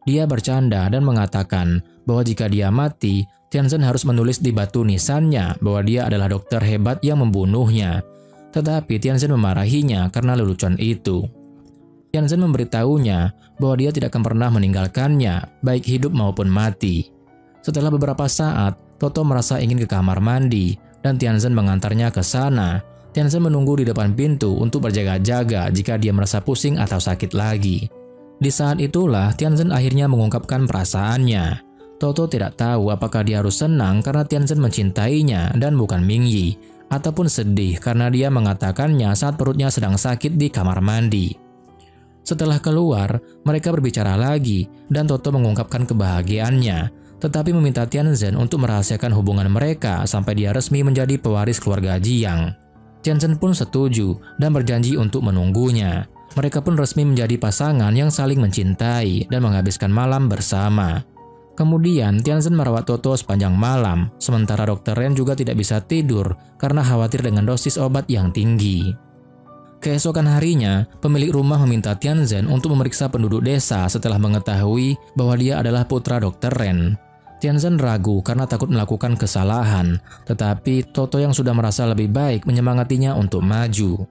Dia bercanda dan mengatakan bahwa jika dia mati, Tianzhen harus menulis di batu nisannya bahwa dia adalah dokter hebat yang membunuhnya. Tetapi Tianzhen memarahinya karena lelucon itu. Tianzhen memberitahunya bahwa dia tidak akan pernah meninggalkannya, baik hidup maupun mati. Setelah beberapa saat, Toto merasa ingin ke kamar mandi, dan Tianzhen mengantarnya ke sana. Tianzhen menunggu di depan pintu untuk berjaga-jaga jika dia merasa pusing atau sakit lagi. Di saat itulah Tianzhen akhirnya mengungkapkan perasaannya. Toto tidak tahu apakah dia harus senang karena Tianzhen mencintainya dan bukan Mingyi, ataupun sedih karena dia mengatakannya saat perutnya sedang sakit di kamar mandi. Setelah keluar, mereka berbicara lagi dan Toto mengungkapkan kebahagiaannya, tetapi meminta Tianzhen untuk merahasiakan hubungan mereka sampai dia resmi menjadi pewaris keluarga Jiang. Tianzhen pun setuju dan berjanji untuk menunggunya. Mereka pun resmi menjadi pasangan yang saling mencintai dan menghabiskan malam bersama. Kemudian Tianzhen merawat Toto sepanjang malam, sementara Dr. Ren juga tidak bisa tidur karena khawatir dengan dosis obat yang tinggi. Keesokan harinya, pemilik rumah meminta Tianzhen untuk memeriksa penduduk desa setelah mengetahui bahwa dia adalah putra Dr. Ren. Tianzhen ragu karena takut melakukan kesalahan, tetapi Toto yang sudah merasa lebih baik menyemangatinya untuk maju.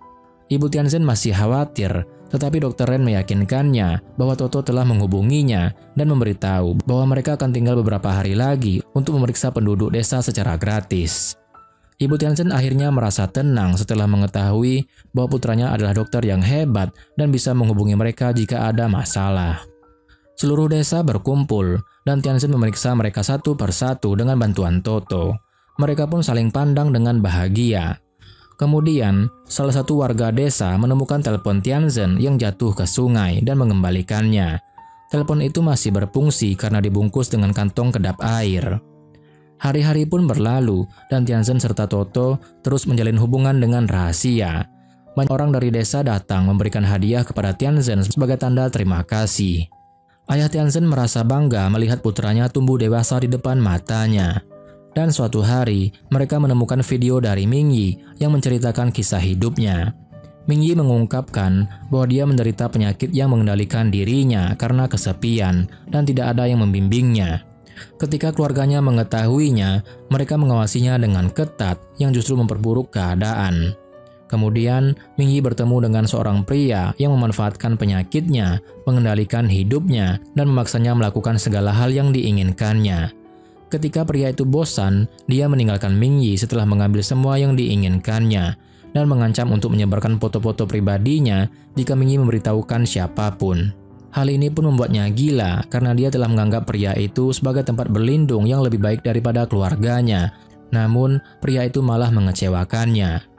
Ibu Tianzhen masih khawatir, tetapi Dr. Ren meyakinkannya bahwa Toto telah menghubunginya dan memberitahu bahwa mereka akan tinggal beberapa hari lagi untuk memeriksa penduduk desa secara gratis. Ibu Tianzhen akhirnya merasa tenang setelah mengetahui bahwa putranya adalah dokter yang hebat dan bisa menghubungi mereka jika ada masalah. Seluruh desa berkumpul dan Tianzhen memeriksa mereka satu persatu dengan bantuan Toto. Mereka pun saling pandang dengan bahagia. Kemudian, salah satu warga desa menemukan telepon Tianzhen yang jatuh ke sungai dan mengembalikannya. Telepon itu masih berfungsi karena dibungkus dengan kantong kedap air. Hari-hari pun berlalu dan Tianzhen serta Toto terus menjalin hubungan dengan rahasia. banyak orang dari desa datang memberikan hadiah kepada Tianzhen sebagai tanda terima kasih. Ayah Tianzhen merasa bangga melihat putranya tumbuh dewasa di depan matanya. Dan suatu hari, mereka menemukan video dari Mingyi yang menceritakan kisah hidupnya. Mingyi mengungkapkan bahwa dia menderita penyakit yang mengendalikan dirinya karena kesepian dan tidak ada yang membimbingnya. Ketika keluarganya mengetahuinya, mereka mengawasinya dengan ketat yang justru memperburuk keadaan. Kemudian, Mingyi bertemu dengan seorang pria yang memanfaatkan penyakitnya, mengendalikan hidupnya, dan memaksanya melakukan segala hal yang diinginkannya. Ketika pria itu bosan, dia meninggalkan Mingyi setelah mengambil semua yang diinginkannya, dan mengancam untuk menyebarkan foto-foto pribadinya jika Mingyi memberitahukan siapapun. Hal ini pun membuatnya gila karena dia telah menganggap pria itu sebagai tempat berlindung yang lebih baik daripada keluarganya. Namun, pria itu malah mengecewakannya.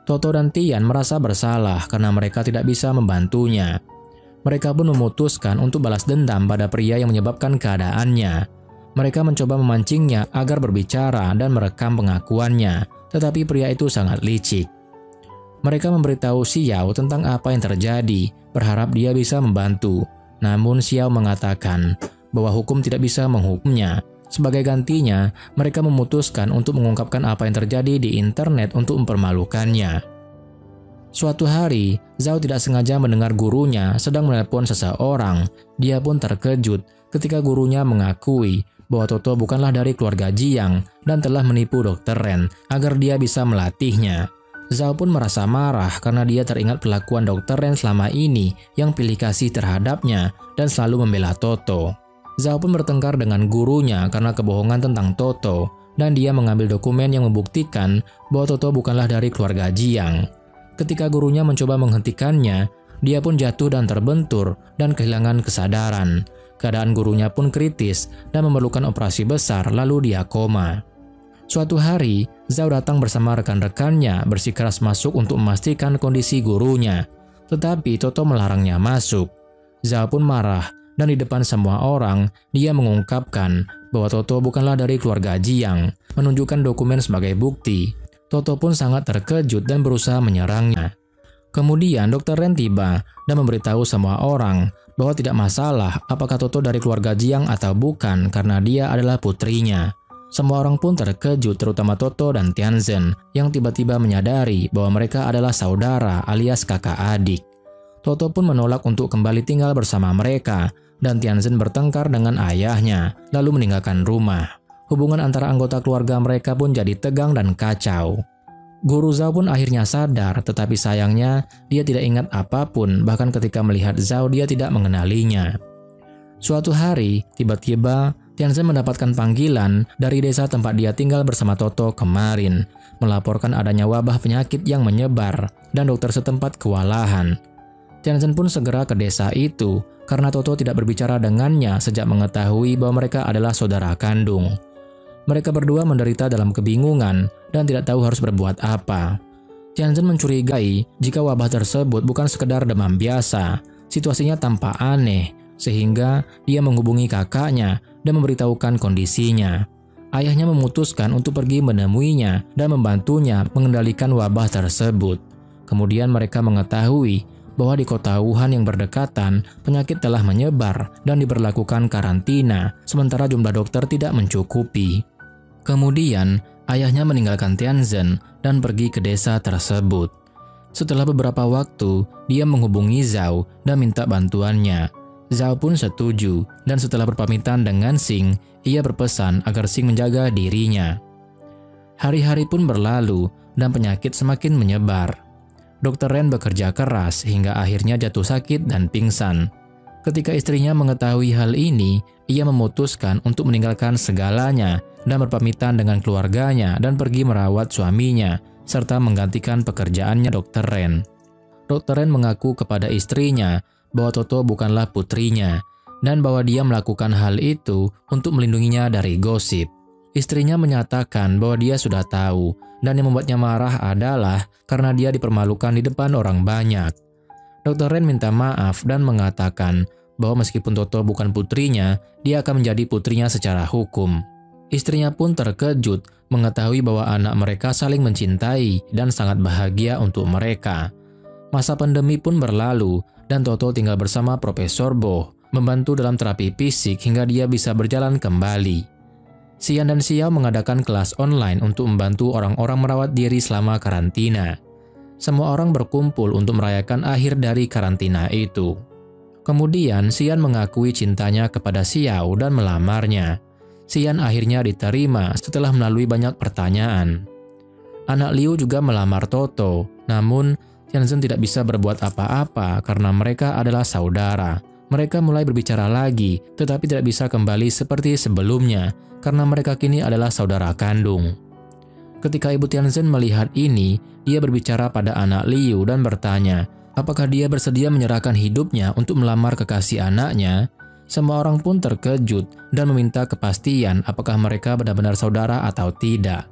Toto dan Tian merasa bersalah karena mereka tidak bisa membantunya. Mereka pun memutuskan untuk balas dendam pada pria yang menyebabkan keadaannya. Mereka mencoba memancingnya agar berbicara dan merekam pengakuannya, tetapi pria itu sangat licik. Mereka memberitahu Xiao tentang apa yang terjadi, berharap dia bisa membantu. Namun Xiao mengatakan bahwa hukum tidak bisa menghukumnya. Sebagai gantinya, mereka memutuskan untuk mengungkapkan apa yang terjadi di internet untuk mempermalukannya. Suatu hari, Zhao tidak sengaja mendengar gurunya sedang menelpon seseorang. Dia pun terkejut ketika gurunya mengakui bahwa Toto bukanlah dari keluarga Jiang dan telah menipu Dr. Ren agar dia bisa melatihnya. Zhao pun merasa marah karena dia teringat perlakuan Dr. Ren selama ini yang pilih kasih terhadapnya dan selalu membela Toto. Zhao pun bertengkar dengan gurunya karena kebohongan tentang Toto, dan dia mengambil dokumen yang membuktikan bahwa Toto bukanlah dari keluarga Jiang. Ketika gurunya mencoba menghentikannya, dia pun jatuh dan terbentur dan kehilangan kesadaran. Keadaan gurunya pun kritis dan memerlukan operasi besar lalu dia koma. Suatu hari, Zhao datang bersama rekan-rekannya bersikeras masuk untuk memastikan kondisi gurunya. Tetapi Toto melarangnya masuk. Zhao pun marah dan di depan semua orang, dia mengungkapkan bahwa Toto bukanlah dari keluarga Jiang, menunjukkan dokumen sebagai bukti. Toto pun sangat terkejut dan berusaha menyerangnya. Kemudian Dr. Ren tiba dan memberitahu semua orang bahwa tidak masalah apakah Toto dari keluarga Jiang atau bukan karena dia adalah putrinya. Semua orang pun terkejut, terutama Toto dan Tianzhen yang tiba-tiba menyadari bahwa mereka adalah saudara alias kakak adik. Toto pun menolak untuk kembali tinggal bersama mereka dan Tianzhen bertengkar dengan ayahnya lalu meninggalkan rumah. Hubungan antara anggota keluarga mereka pun jadi tegang dan kacau. Guru Zhao pun akhirnya sadar, tetapi sayangnya dia tidak ingat apapun, bahkan ketika melihat Zhao dia tidak mengenalinya. Suatu hari, tiba-tiba Tianzhen mendapatkan panggilan dari desa tempat dia tinggal bersama Toto kemarin, melaporkan adanya wabah penyakit yang menyebar dan dokter setempat kewalahan. Tianzhen pun segera ke desa itu karena Toto tidak berbicara dengannya sejak mengetahui bahwa mereka adalah saudara kandung. Mereka berdua menderita dalam kebingungan dan tidak tahu harus berbuat apa. Tianzhen mencurigai jika wabah tersebut bukan sekedar demam biasa. Situasinya tampak aneh, sehingga dia menghubungi kakaknya dan memberitahukan kondisinya. Ayahnya memutuskan untuk pergi menemuinya dan membantunya mengendalikan wabah tersebut. Kemudian mereka mengetahui bahwa di kota Wuhan yang berdekatan, penyakit telah menyebar dan diberlakukan karantina, sementara jumlah dokter tidak mencukupi. Kemudian, ayahnya meninggalkan Tianzhen dan pergi ke desa tersebut. Setelah beberapa waktu, dia menghubungi Zhao dan minta bantuannya. Zhao pun setuju, dan setelah berpamitan dengan Xing, ia berpesan agar Xing menjaga dirinya. Hari-hari pun berlalu, dan penyakit semakin menyebar. Dr. Ren bekerja keras hingga akhirnya jatuh sakit dan pingsan. Ketika istrinya mengetahui hal ini, ia memutuskan untuk meninggalkan segalanya dan berpamitan dengan keluarganya dan pergi merawat suaminya, serta menggantikan pekerjaannya Dr. Ren. Dr. Ren mengaku kepada istrinya bahwa Toto bukanlah putrinya, dan bahwa dia melakukan hal itu untuk melindunginya dari gosip. Istrinya menyatakan bahwa dia sudah tahu, dan yang membuatnya marah adalah karena dia dipermalukan di depan orang banyak. Dr. Ren minta maaf dan mengatakan bahwa meskipun Toto bukan putrinya, dia akan menjadi putrinya secara hukum. Istrinya pun terkejut mengetahui bahwa anak mereka saling mencintai dan sangat bahagia untuk mereka. Masa pandemi pun berlalu dan Toto tinggal bersama Profesor Boh, membantu dalam terapi fisik hingga dia bisa berjalan kembali. Xian dan Xiao mengadakan kelas online untuk membantu orang-orang merawat diri selama karantina. Semua orang berkumpul untuk merayakan akhir dari karantina itu. Kemudian Xian mengakui cintanya kepada Xiao dan melamarnya. Xian akhirnya diterima setelah melalui banyak pertanyaan. Anak Liu juga melamar Toto, namun Tianzhen tidak bisa berbuat apa-apa karena mereka adalah saudara. Mereka mulai berbicara lagi, tetapi tidak bisa kembali seperti sebelumnya karena mereka kini adalah saudara kandung. Ketika Ibu Tianzhen melihat ini, dia berbicara pada anak Liu dan bertanya, apakah dia bersedia menyerahkan hidupnya untuk melamar kekasih anaknya? Semua orang pun terkejut dan meminta kepastian apakah mereka benar-benar saudara atau tidak.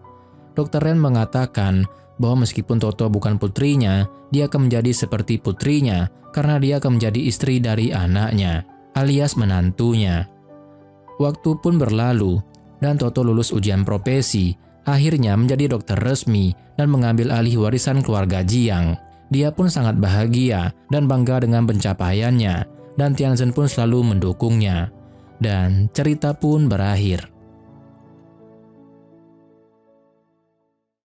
Dr. Ren mengatakan bahwa meskipun Toto bukan putrinya, dia akan menjadi seperti putrinya karena dia akan menjadi istri dari anaknya, alias menantunya. Waktu pun berlalu, dan Toto lulus ujian profesi, akhirnya menjadi dokter resmi dan mengambil alih warisan keluarga Jiang. Dia pun sangat bahagia dan bangga dengan pencapaiannya, dan Tianzhen pun selalu mendukungnya. Dan cerita pun berakhir.